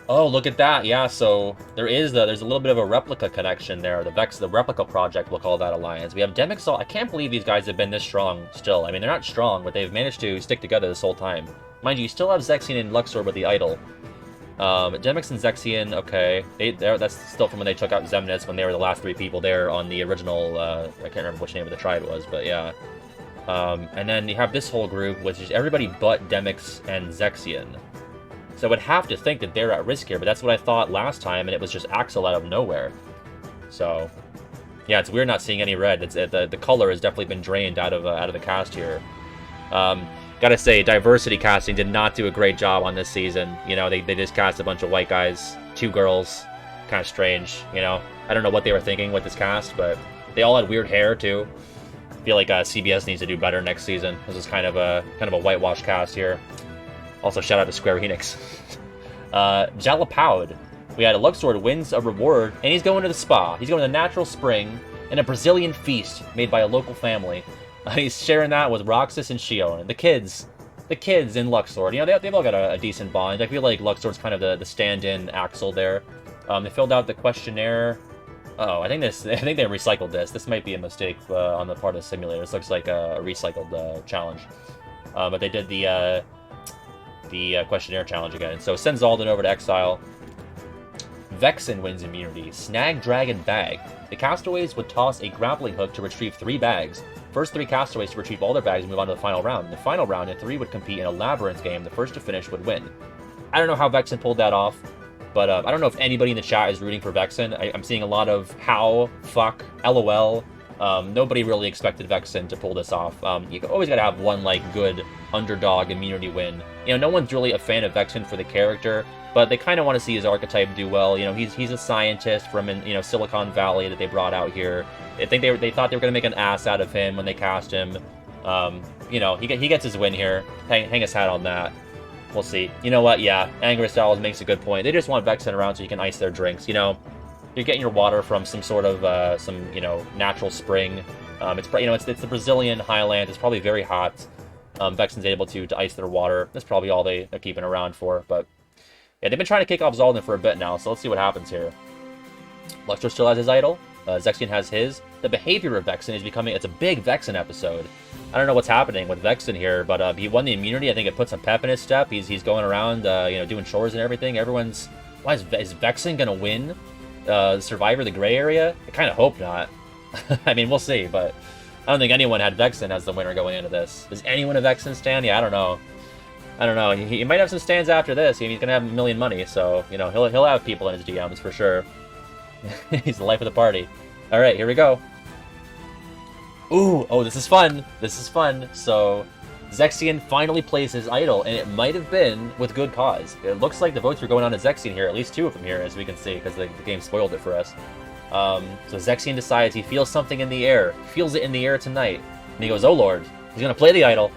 Speaker 1: Oh, look at that. Yeah, so there's a little bit of a replica connection there. The replica project, we'll call that alliance. We have Demyx. I can't believe these guys have been this strong still. I mean, they're not strong, but they've managed to stick together this whole time. Mind you still have Xehanort and Luxord with the idol. Demyx and Xehanort, okay. That's still from when they took out Xemnas, when they were the last 3 people there on the original, I can't remember which name of the tribe it was, but yeah. And then you have this whole group, which is everybody but Demyx and Xehanort. So I would have to think that they're at risk here, but that's what I thought last time, and it was just Exile out of nowhere. So, yeah, it's weird not seeing any red. The color has definitely been drained out of the cast here. Gotta say, Diversity casting did not do a great job on this season. You know, they just cast a bunch of white guys, 2 girls. Kind of strange, you know? I don't know what they were thinking with this cast, but they all had weird hair, too. I feel like CBS needs to do better next season. This is kind of a whitewash cast here. Also, shout out to Square Enix. Jalapowd. We had a Luxord wins a reward, and he's going to the spa. He's going to the natural spring and a Brazilian feast made by a local family. He's sharing that with Roxas and Xehanort. The kids in Luxord. You know, they've all got a decent bond. I feel like Luxord's kind of the stand-in Axel there. They filled out the questionnaire. Uh-oh, I think they recycled this. This might be a mistake on the part of the simulator. This looks like a recycled challenge. But they did the questionnaire challenge again. So send Zaldon over to Exile. Vexen wins immunity. Snag, drag, and bag. The castaways would toss a grappling hook to retrieve 3 bags. First 3 castaways to retrieve all their bags move on to the final round. In the final round, if 3 would compete in a labyrinth game, the first to finish would win. I don't know how Vexen pulled that off, but I don't know if anybody in the chat is rooting for Vexen. I'm seeing a lot of how, fuck, LOL. Nobody really expected Vexen to pull this off. You always gotta have one, like, good underdog immunity win. You know, no one's really a fan of Vexen for the character, but they kind of want to see his archetype do well. You know, he's a scientist from, Silicon Valley that they brought out here. I think they thought they were going to make an ass out of him when they cast him. He gets his win here. Hang his hat on that. We'll see. You know what? Yeah, Angry Styles makes a good point. They just want Vexen around so you can ice their drinks. You know, you're getting your water from some sort of natural spring. It's the Brazilian highland. It's probably very hot. Vexen's able to ice their water. That's probably all they're keeping around for. But yeah, they've been trying to kick off Zaldon for a bit now, so let's see what happens here. Luxor still has his idol. Xehanort has his. The behavior of Vexen is becoming... It's a big Vexen episode. I don't know what's happening with Vexen here, but he won the immunity. I think it put some pep in his step. He's going around, doing chores and everything. Everyone's... Why is Vexen going to win Survivor the Gray Area? I kind of hope not. I mean, we'll see, but I don't think anyone had Vexen as the winner going into this. Does anyone have Vexen stand? Yeah, I don't know. He might have some stands after this. He's going to have a million money, so, he'll have people in his DMs for sure. He's the life of the party. All right, here we go. Ooh, oh, this is fun. This is fun. So, Xehanort finally plays his idol, and it might have been with good cause. It looks like the votes are going on to Xehanort here, at least 2 of them here, as we can see, because the game spoiled it for us. So Xehanort decides he feels something in the air. Feels it in the air tonight. And he goes, oh lord, he's going to play the idol.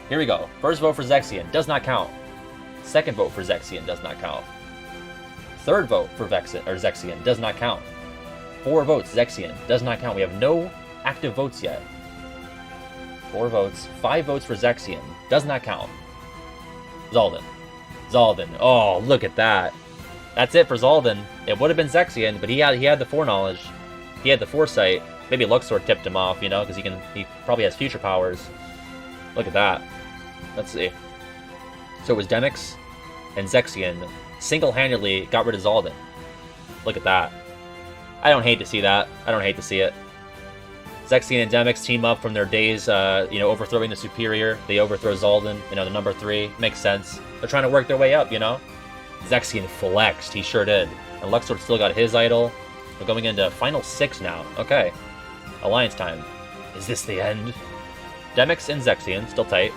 Speaker 1: Here we go. First vote for Xehanort. Does not count. Second vote for Xehanort. Does not count. Third vote for Xehanort. Does not count. 4 votes, Xehanort. Does not count. We have no active votes yet. 4 votes. 5 votes for Xehanort. Does not count. Zaldon. Oh, look at that. That's it for Zaldon. It would have been Xehanort, but he had the foreknowledge. He had the foresight. Maybe Luxor tipped him off, because he probably has future powers. Look at that. Let's see. So it was Demyx and Xehanort single-handedly got rid of Zaldon. Look at that. I don't hate to see that. I don't hate to see it. Xehanort and Demyx team up from their days, overthrowing the Superior. They overthrow Zaldon, the number 3. Makes sense. They're trying to work their way up, Xehanort flexed. He sure did. And Luxord still got his idol. We're going into Final 6 now. Okay. Alliance time. Is this the end? Demyx and Xehanort, still tight.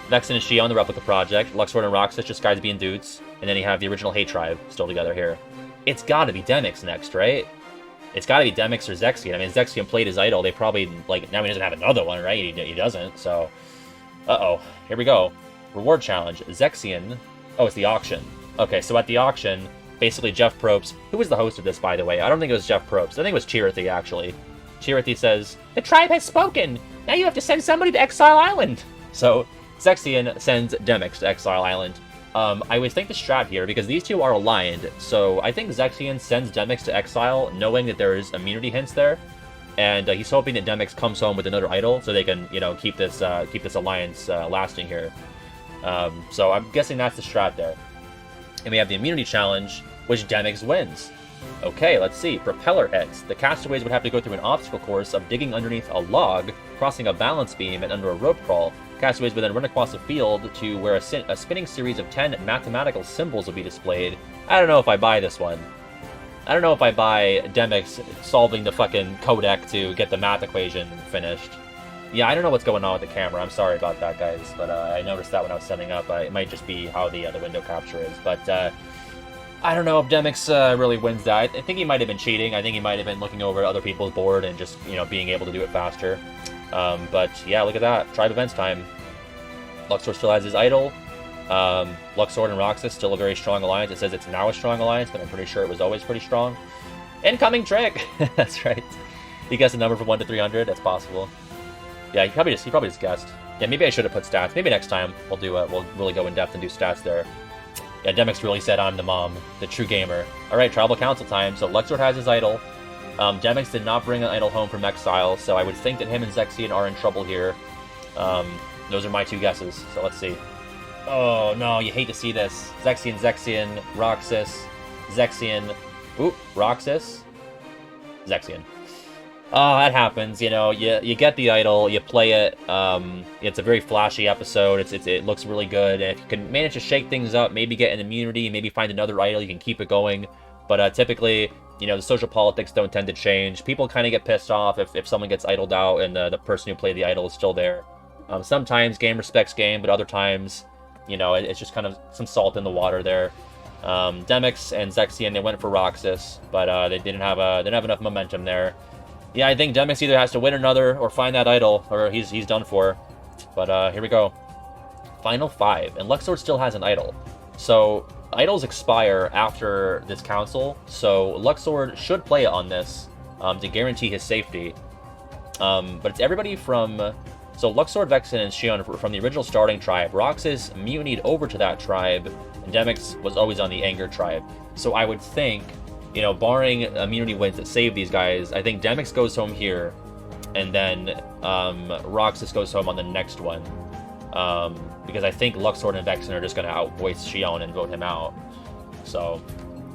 Speaker 1: Vexen and Xehanort, the Replica Project. Luxord and Roxas, just guys being dudes. And then you have the original Hate Tribe still together here. It's gotta be Demyx next, right? It's gotta be Demyx or Xehanort. I mean, Xehanort played his idol. They probably, now he doesn't have another one, right? He doesn't, so... Uh-oh. Here we go. Reward challenge. Xehanort... Oh, it's the auction. Okay, so at the auction, basically Jeff Probst... Who was the host of this, by the way? I don't think it was Jeff Probst. I think it was Chirithi, actually. Chirithi says, "The tribe has spoken! Now you have to send somebody to Exile Island!" So, Xehanort sends Demyx to Exile Island. I would think the strat here, because these two are aligned, so I think Xehanort sends Demyx to Exile, knowing that there is immunity hints there, and he's hoping that Demyx comes home with another idol, so they can, keep this alliance lasting here. So I'm guessing that's the strat there. And we have the immunity challenge, which Demyx wins. Okay, let's see. Propeller Heads. The castaways would have to go through an obstacle course of digging underneath a log, crossing a balance beam, and under a rope crawl. Castaways would then run across a field to where a spinning series of 10 mathematical symbols will be displayed. I don't know if I buy this one. I don't know if I buy Demyx solving the fucking codec to get the math equation finished. Yeah, I don't know what's going on with the camera. I'm sorry about that, guys. But I noticed that when I was setting up. It might just be how the window capture is. But I don't know if Demyx really wins that. I think he might have been cheating. I think he might have been looking over at other people's board and just, you know, being able to do it faster. But yeah, look at that. Tribe events time. Luxord still has his idol. Luxord and Roxas still a very strong alliance. It says it's now a strong alliance, but I'm pretty sure it was always pretty strong. Incoming trick! That's right. He guessed a number from 1 to 300. That's possible. Yeah, he probably just guessed. Yeah, maybe I should have put stats. Maybe next time we'll really go in depth and do stats there. Yeah, Demyx really said I'm the mom, the true gamer. All right, tribal council time. So Luxord has his idol. Demyx did not bring an idol home from Exile, so I would think that him and Xehanort are in trouble here. Those are my two guesses. So let's see. Oh no, you hate to see this. Xehanort, Roxas, Xehanort. Oop, Roxas, Xehanort. Oh, that happens, you know, you get the idol, you play it, it's a very flashy episode, it looks really good, and if you can manage to shake things up, maybe get an immunity, maybe find another idol, you can keep it going, but typically, you know, the social politics don't tend to change. People kind of get pissed off if someone gets idled out and the person who played the idol is still there. Sometimes game respects game, but other times, you know, it's just kind of some salt in the water there. Demyx and Xehanort, they went for Roxas, but they didn't have enough momentum there. Yeah, I think Demyx either has to win another or find that idol, or he's done for. But here we go. Final 5, and Luxord still has an idol. So idols expire after this council, so Luxord should play it on this to guarantee his safety. But it's everybody from... So Luxord, Vexen, and Xehanort from the original starting tribe. Roxas mutinied over to that tribe, and Demyx was always on the Anger tribe. So I would think... You know, barring immunity wins that save these guys, I think Demyx goes home here, and then Roxas goes home on the next one. Because I think Luxord and Vexen are just going to outvoice Xehanort and vote him out. So,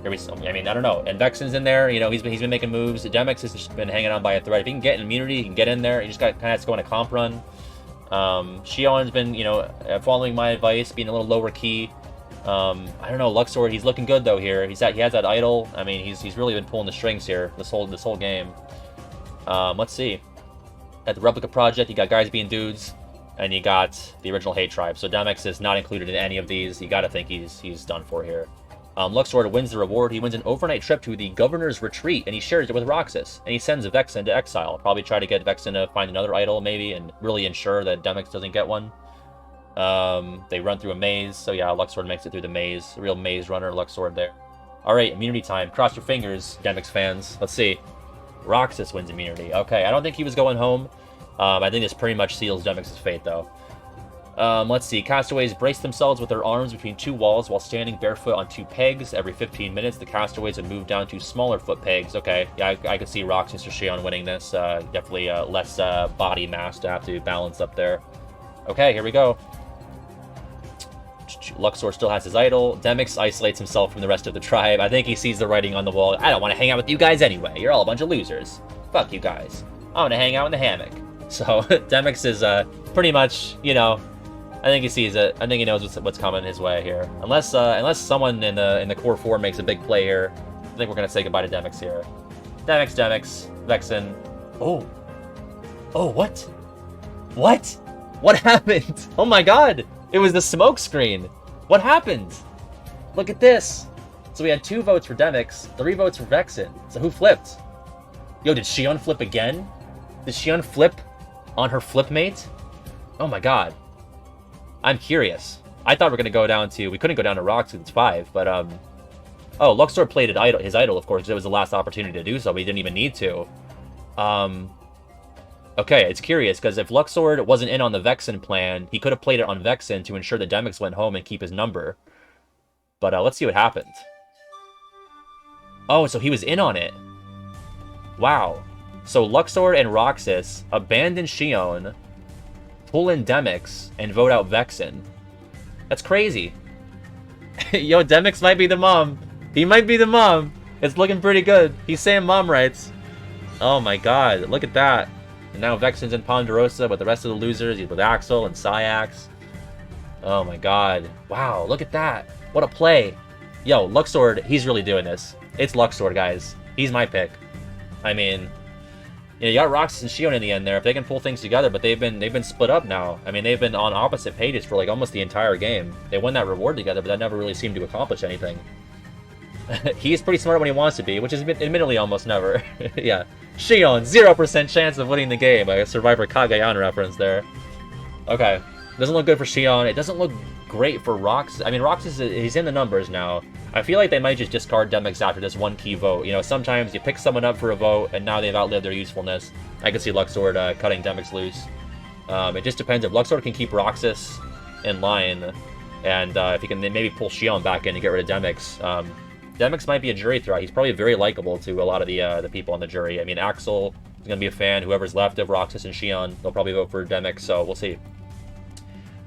Speaker 1: here we... I mean, I don't know. And Vexen's in there, you know, he's been making moves. Demyx has just been hanging on by a thread. If he can get an immunity, he can get in there. He just kind of has to go on a comp run. Xehanort's been, you know, following my advice, being a little lower key. I don't know, Luxord, he's looking good though here. He has that idol. I mean, he's really been pulling the strings here this whole game. Let's see. At the Replica Project, you got guys being dudes, and you got the original Hate Tribe. So Demyx is not included in any of these. You gotta think he's done for here. Luxord wins the reward. He wins an overnight trip to the Governor's Retreat, and he shares it with Roxas. And he sends Vexen to Exile. Probably try to get Vexen to find another idol, maybe, and really ensure that Demyx doesn't get one. They run through a maze, so yeah, Luxord makes it through the maze. A real maze runner, Luxord there. Alright, immunity time. Cross your fingers, Demyx fans. Let's see. Roxas wins immunity. Okay, I don't think he was going home. I think this pretty much seals Demyx's fate, though. Let's see. Castaways brace themselves with their arms between two walls while standing barefoot on 2 pegs. Every 15 minutes, the castaways would move down to smaller foot pegs. Okay, yeah, I could see Roxas or Xehanort winning this. Definitely less body mass to have to balance up there. Okay, here we go. Luxord still has his idol. Demyx isolates himself from the rest of the tribe. I think he sees the writing on the wall. I don't want to hang out with you guys anyway. You're all a bunch of losers. Fuck you guys. I want to hang out in the hammock. So Demyx is pretty much, you know, I think he sees it. I think he knows what's coming his way here. Unless someone in the core 4 makes a big play here, I think we're gonna say goodbye to Demyx here. Demyx, Vexen. Oh, what? What happened? Oh my God! It was the smoke screen. What happened? Look at this. So we had 2 votes for Demyx, 3 votes for Vexen. So who flipped? Yo, did Xehanort flip again? Did Xehanort flip on her flipmate? Oh my God. I'm curious. I thought we couldn't go down to Roxas, it's 5, but oh, Luxord played his idol, of course, because it was the last opportunity to do so, but he didn't even need to. Okay, it's curious, because if Luxord wasn't in on the Vexen plan, he could have played it on Vexen to ensure that Demyx went home and keep his number. But let's see what happened. Oh, so he was in on it. Wow. So Luxord and Roxas abandon Xehanort, pull in Demyx, and vote out Vexen. That's crazy. Yo, Demyx might be the mom. He might be the mom. It's looking pretty good. He's saying mom rights. Oh my god, look at that. And now Vexen's in Ponderosa with the rest of the losers, with Axel and Syax. Oh my god. Wow, look at that. What a play. Yo, Luxord, he's really doing this. It's Luxord, guys. He's my pick. I mean, you got Roxas and Shion in the end there, if they can pull things together, but they've been split up now. I mean, they've been on opposite pages for like almost the entire game. They won that reward together, but that never really seemed to accomplish anything. He's pretty smart when he wants to be, which is admittedly almost never. Yeah. Shion, 0% chance of winning the game. A Survivor Kagayan reference there. Okay. Doesn't look good for Shion. It doesn't look great for Roxas. I mean, Roxas, he's in the numbers now. I feel like they might just discard Demix after this one key vote. You know, sometimes you pick someone up for a vote, and now they've outlived their usefulness. I can see Luxord cutting Demix loose. It just depends if Luxord can keep Roxas in line, and if he can maybe pull Shion back in to get rid of Demix. Demix might be a jury threat. He's probably very likable to a lot of the people on the jury. I mean, Axel is going to be a fan. Whoever's left of Roxas and Shion, they'll probably vote for Demix, so we'll see.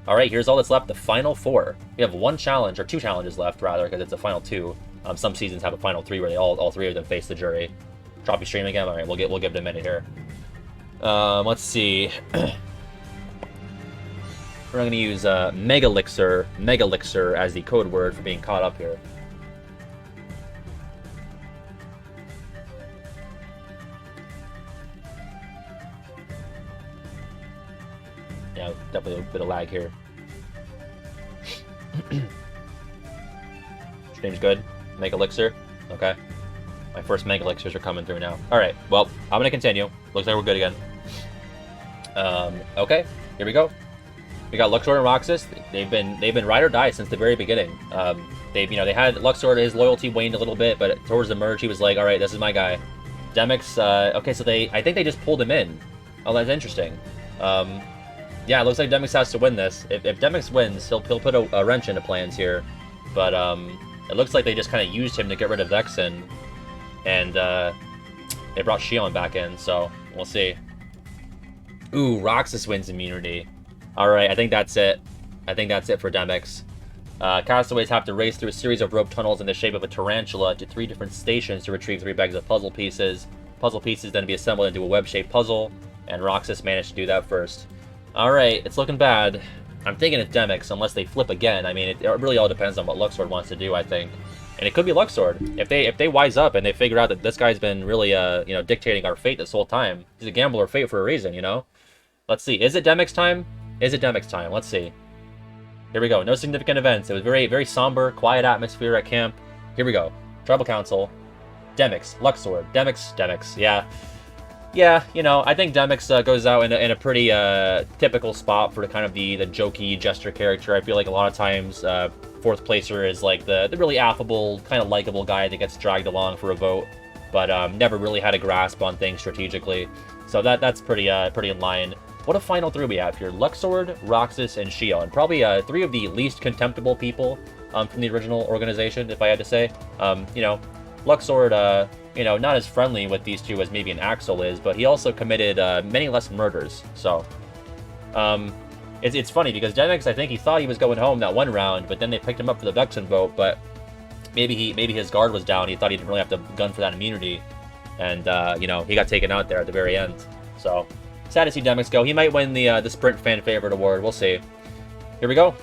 Speaker 1: All right, here's all that's left, the final 4. We have 1 challenge, or 2 challenges left, rather, because it's a final 2. Some seasons have a final 3 where they all 3 of them face the jury. Drop your stream again? All right, we'll give it a minute here. Let's see. We're going to use Megalixir as the code word for being caught up here. Yeah, definitely a bit of lag here. Stream's good. Megalixir. Okay. My first Megalixirs are coming through now. Alright, well, I'm gonna continue. Looks like we're good again. Okay, here we go. We got Luxord and Roxas. They've been ride or die since the very beginning. They had Luxord, his loyalty waned a little bit, but towards the merge he was like, alright, this is my guy. Demix, okay, so I think they just pulled him in. Oh, that's interesting. Yeah, it looks like Demix has to win this. If Demix wins, he'll put a wrench into plans here. But it looks like they just kind of used him to get rid of Vexen. And they brought Shion back in, so we'll see. Ooh, Roxas wins immunity. Alright, I think that's it. I think that's it for Demix. Castaways have to race through a series of rope tunnels in the shape of a tarantula to 3 different stations to retrieve 3 bags of puzzle pieces. Puzzle pieces then be assembled into a web-shaped puzzle, and Roxas managed to do that first. Alright, it's looking bad. I'm thinking it's Demix, unless they flip again. I mean, it really all depends on what Luxord wants to do, I think. And it could be Luxord. If they wise up and they figure out that this guy's been really, dictating our fate this whole time. He's a gambler of fate for a reason, you know? Let's see. Is it Demix time? Is it Demix time? Let's see. Here we go. No significant events. It was very, very somber, quiet atmosphere at camp. Here we go. Tribal Council. Demix. Luxord. Demix. Yeah. Yeah, I think Demix goes out in a pretty typical spot for kind of the jokey jester character. I feel like a lot of times 4th placer is like the really affable, kind of likable guy that gets dragged along for a vote, but never really had a grasp on things strategically. So that's pretty in line. What a final 3 we have here. Luxord, Roxas, and Shion. Probably 3 of the least contemptible people from the original organization, if I had to say. Luxord, not as friendly with these 2 as maybe an Axel is, but he also committed many less murders. So, it's funny because Demix, I think he thought he was going home that one round, but then they picked him up for the Vexen vote. But maybe his guard was down. He thought he didn't really have to gun for that immunity, and he got taken out there at the very end. So, sad to see Demix go. He might win the Sprint Fan Favorite Award. We'll see. Here we go.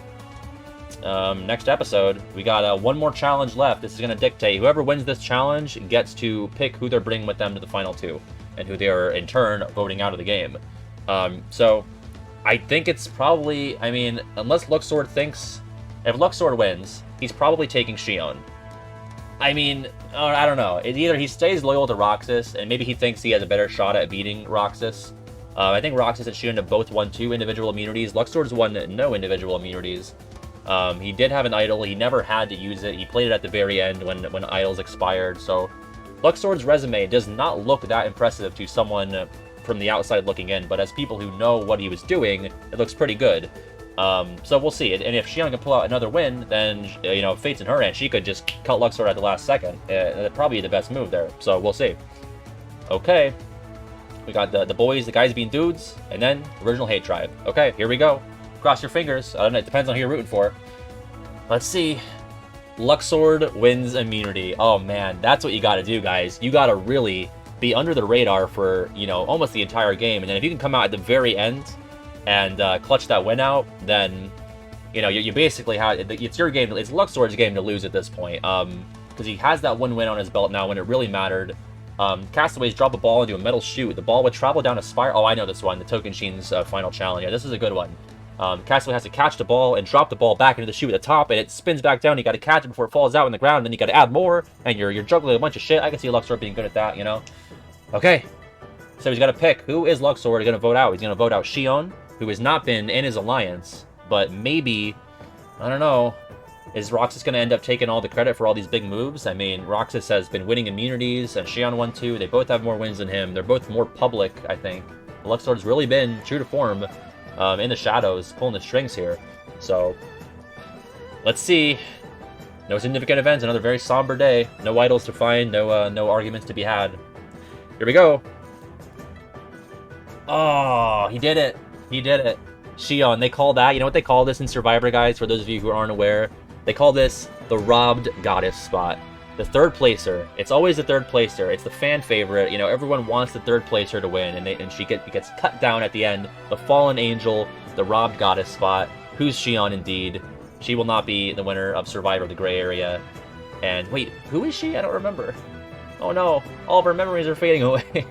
Speaker 1: Next episode, we got 1 more challenge left. This is going to dictate whoever wins this challenge gets to pick who they're bringing with them to the final 2, and who they are in turn voting out of the game. So I think it's probably, unless Luxord thinks, if Luxord wins, he's probably taking Shion. I don't know. Either he stays loyal to Roxas, and maybe he thinks he has a better shot at beating Roxas. I think Roxas and Shion have both won 2 individual immunities. Luxord's won no individual immunities. He did have an idol. He never had to use it. He played it at the very end when idols expired. So Luxord's resume does not look that impressive to someone from the outside looking in, but as people who know what he was doing, it looks pretty good. So we'll see. And if Shion can pull out another win, then, fate's in her hand. She could just cut Luxord at the last second. That'd probably be the best move there. So we'll see. Okay. We got the boys, the guys being dudes, and then original hate tribe. Okay, here we go. Cross your fingers. I don't know, it depends on who you're rooting for. Let's see. Luxord wins immunity. Oh man, that's what you gotta do, guys. You gotta really be under the radar for, you know, almost the entire game. And then if you can come out at the very end and clutch that win out, then, you know, you basically have, it's your game, it's Luxord's game to lose at this point. Because he has that one win on his belt now when it really mattered. Castaways drop a ball into a metal chute. The ball would travel down a spiral. Oh, I know this one, the Tokenshien's final challenge. Yeah, this is a good one. Castaway has to catch the ball and drop the ball back into the chute at the top, and it spins back down. You got to catch it before it falls out on the ground, and then you got to add more, and you're juggling a bunch of shit. I can see Luxord being good at that, you know? Okay, so he's got to pick. Who is Luxord going to vote out? He's going to vote out Xion, who has not been in his alliance, but maybe, I don't know, is Roxas going to end up taking all the credit for all these big moves? I mean, Roxas has been winning immunities, and Xion won too. They both have more wins than him. They're both more public, I think. Luxord's really been true to form in the shadows, pulling the strings here. So, let's see. No significant events, another very somber day. No idols to find, no arguments to be had. Here we go. Oh, he did it. He did it. Xion, they call that, you know what they call this in Survivor, guys, for those of you who aren't aware? They call this the robbed goddess spot. The third placer. It's always the third placer. It's the fan favorite. You know, everyone wants the third placer to win, and she gets cut down at the end. The fallen angel, the robbed goddess spot. Who's Xion indeed? She will not be the winner of Survivor the Gray Area. And wait, who is she? I don't remember. Oh no, all of our memories are fading away.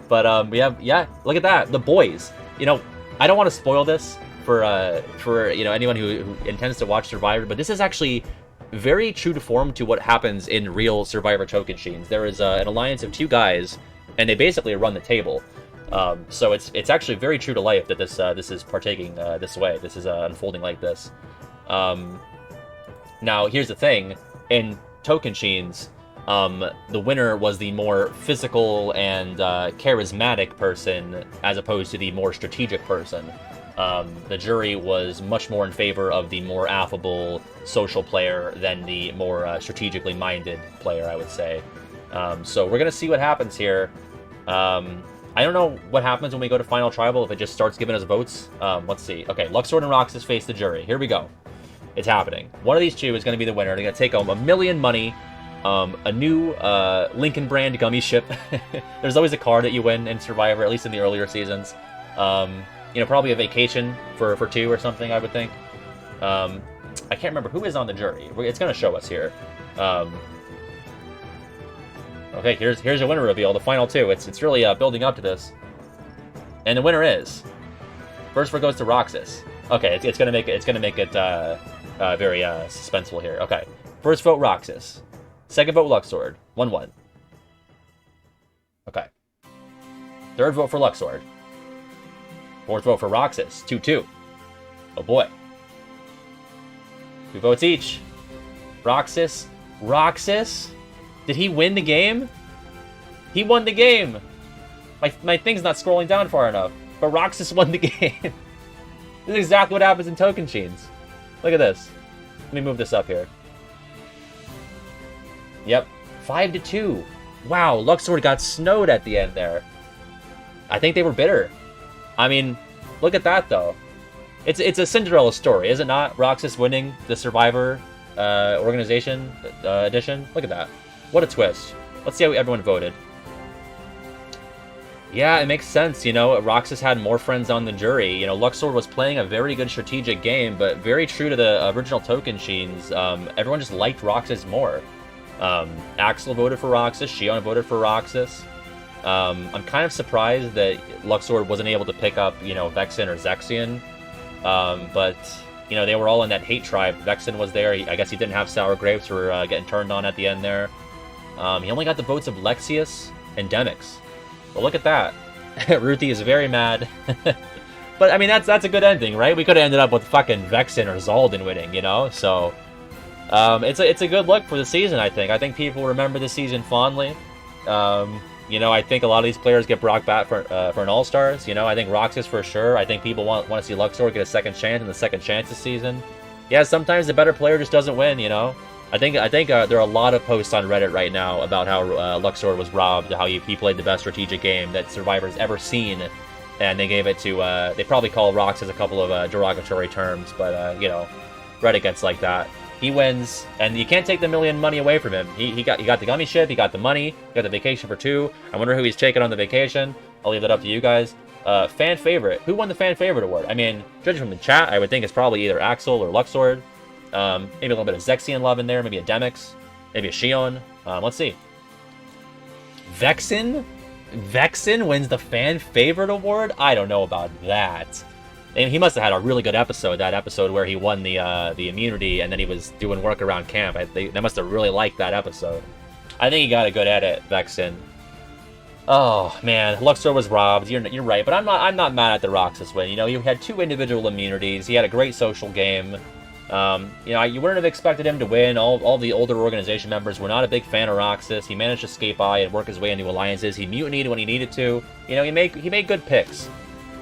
Speaker 1: But we have, yeah, look at that, the boys. You know, I don't want to spoil this for you know, anyone who intends to watch Survivor, but this is actually very true to form to what happens in real Survivor Tokenshiens. There is an alliance of two guys, and they basically run the table. So it's actually very true to life that this is partaking this way. This is unfolding like this. Now here's the thing: in Tokenshiens, the winner was the more physical and charismatic person, as opposed to the more strategic person. The jury was much more in favor of the more affable, social player than the more strategically minded player, I would say. So we're going to see what happens here. I don't know what happens when we go to Final Tribal, if it just starts giving us votes. Let's see. Okay, Luxord and Roxas face the jury. Here we go. It's happening. One of these two is going to be the winner. They're going to take home $1 million money, a new Lincoln brand gummy ship. There's always a car that you win in Survivor, at least in the earlier seasons. You know, probably a vacation for two or something, I would think. I can't remember who is on the jury. It's going to show us here. Okay, here's your winner reveal, the final two. It's really building up to this. And the winner is, first vote goes to Roxas. Okay, it's gonna make it very suspenseful here. Okay, first vote Roxas, second vote Luxord, 1-1. Okay, third vote for Luxord. Fourth vote for Roxas, 2-2. Oh boy. 2 votes each. Roxas? Did he win the game? He won the game! My thing's not scrolling down far enough. But Roxas won the game. This is exactly what happens in Tokenshiens. Look at this. Let me move this up here. Yep. 5-2. Wow, Luxord got snowed at the end there. I think they were bitter. I mean, look at that, though. It's a Cinderella story, is it not? Roxas winning the Survivor organization edition. Look at that. What a twist. Let's see how everyone voted. Yeah, it makes sense, you know. Roxas had more friends on the jury. You know, Luxord was playing a very good strategic game, but very true to the original Tokenshiens. Everyone just liked Roxas more. Axel voted for Roxas. Xion voted for Roxas. I'm kind of surprised that Luxord wasn't able to pick up, you know, Vexen or Zexion. But, you know, they were all in that hate tribe. Vexen was there. I guess he didn't have sour grapes for getting turned on at the end there. He only got the votes of Lexius and Demix. But look at that. Ruthie is very mad. But, I mean, that's a good ending, right? We could have ended up with fucking Vexen or Zaldon winning, you know? So, it's a good look for the season, I think. I think people remember the season fondly. You know, I think a lot of these players get brought back for an All-Stars. You know, I think Roxas for sure. I think people want to see Luxord get a second chance in the second chance this season. Yeah, sometimes the better player just doesn't win, you know? I think there are a lot of posts on Reddit right now about how Luxord was robbed, how he played the best strategic game that Survivor's ever seen, and they gave it to, they probably call Roxas a couple of derogatory terms, but, you know, Reddit gets like that. He wins, and you can't take the million money away from him. He got the gummy ship, he got the money, he got the vacation for 2. I wonder who he's taking on the vacation. I'll leave that up to you guys. Fan favorite. Who won the fan favorite award? I mean, judging from the chat, I would think it's probably either Axel or Luxord. Maybe a little bit of Xehanort love in there, maybe a Demix, maybe a Xion. Let's see. Vexen? Vexen wins the fan favorite award? I don't know about that. And he must have had a really good episode, that episode where he won the immunity and then he was doing work around camp. They must have really liked that episode. I think he got a good edit, Vexen. Oh man, Luxor was robbed. You're right, but I'm not mad at the Roxas win. You know, you had 2 individual immunities. He had a great social game. You know, you wouldn't have expected him to win. All the older organization members were not a big fan of Roxas. He managed to escape by and work his way into alliances. He mutinied when he needed to. You know, he made good picks.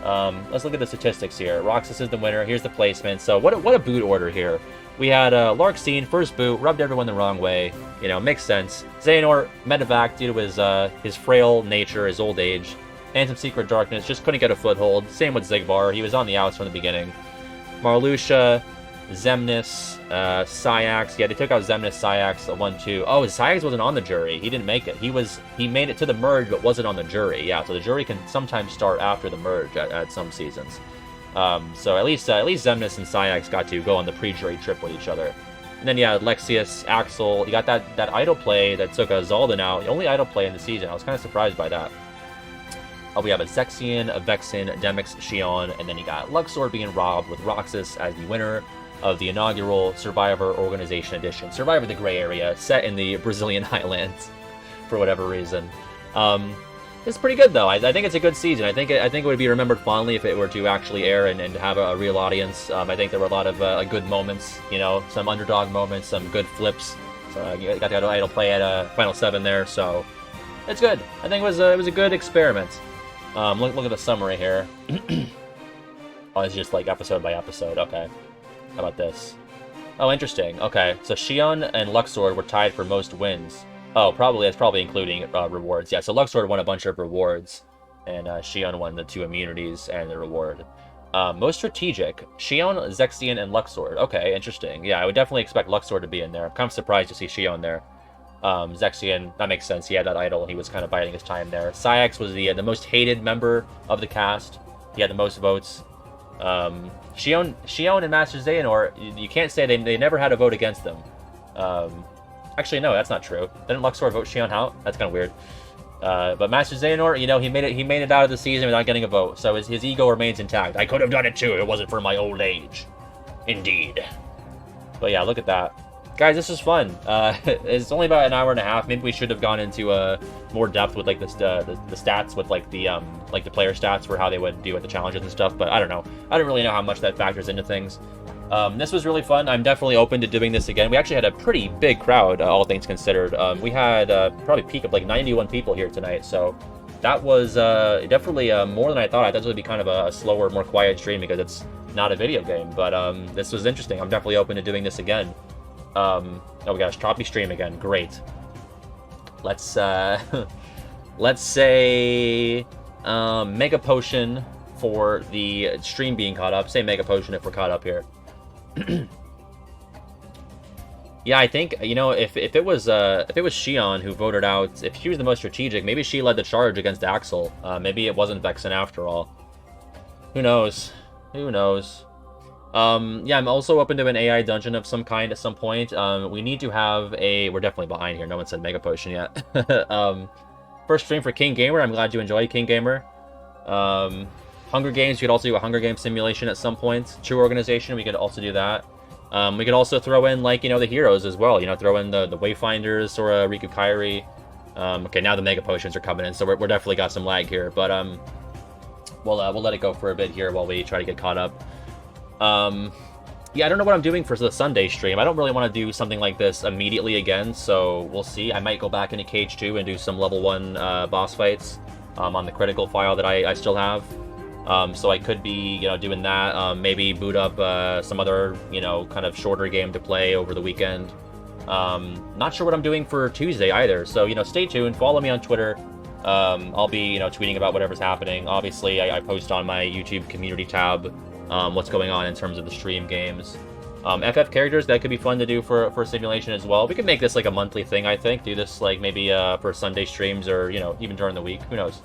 Speaker 1: Let's look at the statistics here. Roxas is the winner. Here's the placement. So what a boot order here. We had Larkseen, first boot, rubbed everyone the wrong way. You know, makes sense. Xehanort, medevac due to his frail nature, his old age. Anthem, Secret Darkness, just couldn't get a foothold. Same with Xigbar. He was on the outs from the beginning. Marluxia, Xemnas, Syax. Yeah, they took out Xemnas, Syax, 1-2. Oh, Syax wasn't on the jury. He didn't make it. He made it to the merge, but wasn't on the jury. Yeah, so the jury can sometimes start after the merge at some seasons. So at least Xemnas and Syax got to go on the pre-jury trip with each other. And then yeah, Lexius, Axel. You got that idle play that took a Zaldon out. The only idle play in the season. I was kind of surprised by that. We have a Zexian, a Vexen, Demix, Xion, and then you got Luxord being robbed with Roxas as the winner of the inaugural Survivor Organization Edition. Survivor the Gray Area, set in the Brazilian highlands, for whatever reason. It's pretty good, though. I think it's a good season. I think it would be remembered fondly if it were to actually air and have a real audience. I think there were a lot of good moments, you know, some underdog moments, some good flips. So you got the idle play at Final 7 there, so it's good. I think it was a good experiment. Look at the summary here. Oh, it's just like episode by episode. Okay. How about this? Oh, interesting. Okay, so Xion and Luxord were tied for most wins. Oh, that's probably including rewards. Yeah, so Luxord won a bunch of rewards, and Xion won the 2 immunities and the reward. Most strategic, Xion, Zexian, and Luxord. Okay, interesting. Yeah, I would definitely expect Luxord to be in there. I'm kind of surprised to see Xion there. Zexian, that makes sense. He had that idol, and he was kind of biding his time there. Syax was the most hated member of the cast. He had the most votes. Xion and Master Xehanort, you can't say they never had a vote against them. Actually, no, that's not true. Didn't Luxor vote Xion out? That's kind of weird. But Master Xehanort, you know, he made it out of the season without getting a vote, so his ego remains intact. I could have done it too. It wasn't for my old age. Indeed. But yeah, look at that. Guys, this is fun. It's only about an hour and a half. Maybe we should have gone into more depth with like the stats, with like the player stats for how they would do with the challenges and stuff. But I don't know. I don't really know how much that factors into things. This was really fun. I'm definitely open to doing this again. We actually had a pretty big crowd, all things considered. We had probably a peak of like 91 people here tonight. So that was definitely more than I thought. I thought it would be kind of a slower, more quiet stream because it's not a video game. But this was interesting. I'm definitely open to doing this again. Oh my gosh, choppy stream again. Great. Let's say Mega Potion for the stream being caught up. Say Mega Potion if we're caught up here. Yeah, I think, you know, if it was Xion who voted out, if she was the most strategic, maybe she led the charge against Axel. Maybe it wasn't Vexen after all. Who knows? Who knows? Yeah, I'm also open to an AI dungeon of some kind at some point. We need to have we're definitely behind here. No one said Mega Potion yet. First stream for King Gamer. I'm glad you enjoyed King Gamer. Hunger Games, you could also do a Hunger Games simulation at some point. True Organization, we could also do that. We could also throw in, like, you know, the heroes as well. You know, throw in the Wayfinders or Riku Kairi. Okay, now the Mega Potions are coming in, so we're definitely got some lag here. But we'll let it go for a bit here while we try to get caught up. Yeah, I don't know what I'm doing for the Sunday stream. I don't really want to do something like this immediately again, so we'll see. I might go back into Cage 2 and do some level 1 boss fights on the critical file that I still have. So I could be, you know, doing that. Maybe boot up some other, you know, kind of shorter game to play over the weekend. Not sure what I'm doing for Tuesday either. So, you know, stay tuned. Follow me on Twitter. I'll be, you know, tweeting about whatever's happening. Obviously, I post on my YouTube community tab what's going on in terms of the stream games. FF characters, that could be fun to do for simulation as well. We could make this like a monthly thing, I think. Do this like maybe for Sunday streams or, you know, even during the week. Who knows?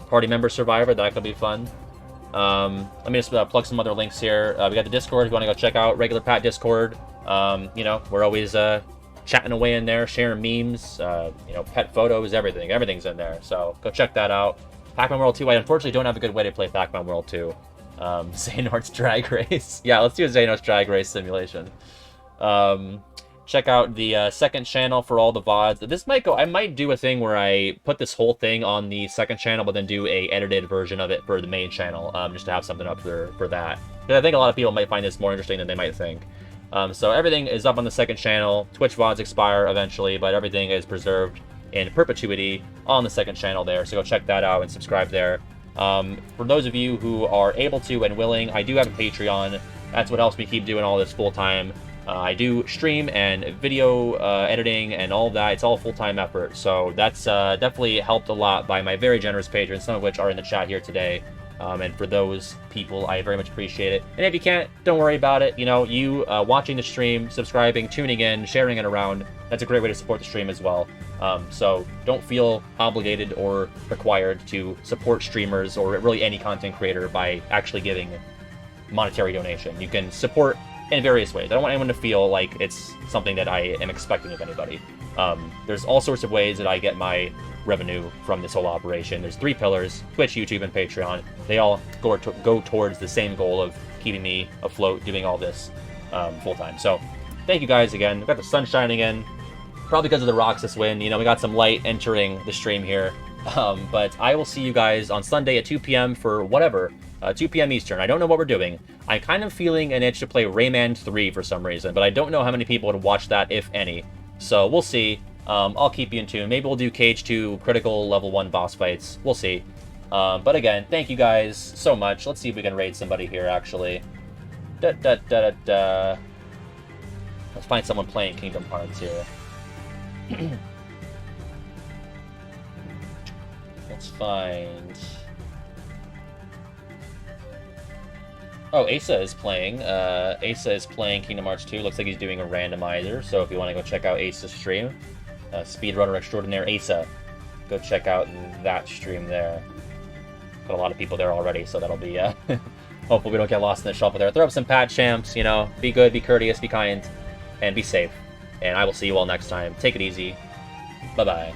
Speaker 1: Party member survivor, that could be fun. Let me just plug some other links here. We got the Discord if you want to go check out. Regular Pat Discord. You know, we're always chatting away in there, sharing memes, you know, pet photos, everything. Everything's in there. So go check that out. Pac-Man World 2, I unfortunately don't have a good way to play Pac-Man World 2. Xehanort's Drag Race. Yeah, let's do a Xehanort's Drag Race simulation. Check out the second channel for all the VODs. This might go... I might do a thing where I put this whole thing on the second channel, but then do a edited version of it for the main channel, just to have something up for that. Because I think a lot of people might find this more interesting than they might think. So everything is up on the second channel. Twitch VODs expire eventually, but everything is preserved in perpetuity on the second channel there. So go check that out and subscribe there. For those of you who are able to and willing, I do have a Patreon. That's what helps me keep doing all this full-time. I do stream and video editing and all of that. It's all full-time effort. So that's definitely helped a lot by my very generous patrons, some of which are in the chat here today. And for those people, I very much appreciate it. And if you can't, don't worry about it. You know, you watching the stream, subscribing, tuning in, sharing it around, that's a great way to support the stream as well. So don't feel obligated or required to support streamers or really any content creator by actually giving monetary donation. You can support in various ways. I don't want anyone to feel like it's something that I am expecting of anybody. There's all sorts of ways that I get my revenue from this whole operation. There's 3 pillars: Twitch, YouTube, and Patreon. They all go towards the same goal of keeping me afloat, doing all this full-time. So thank you guys again. We've got the sun shining in, probably because of the Roxas win. You know, we got some light entering the stream here. But I will see you guys on Sunday at 2 p.m. for whatever. 2 p.m. Eastern. I don't know what we're doing. I'm kind of feeling an itch to play Rayman 3 for some reason, but I don't know how many people would watch that, if any. So we'll see. I'll keep you in tune. Maybe we'll do Cage 2 critical level 1 boss fights. We'll see. But again, thank you guys so much. Let's see if we can raid somebody here, actually. Let's find someone playing Kingdom Hearts here. Let's find... Oh, Asa is playing. Asa is playing Kingdom Hearts 2. Looks like he's doing a randomizer. So if you want to go check out Asa's stream, Speedrunner Extraordinaire Asa, go check out that stream there. Got a lot of people there already, so that'll be, hopefully we don't get lost in the shuffle there. Throw up some pad champs, you know, be good, be courteous, be kind, and be safe. And I will see you all next time. Take it easy. Bye-bye.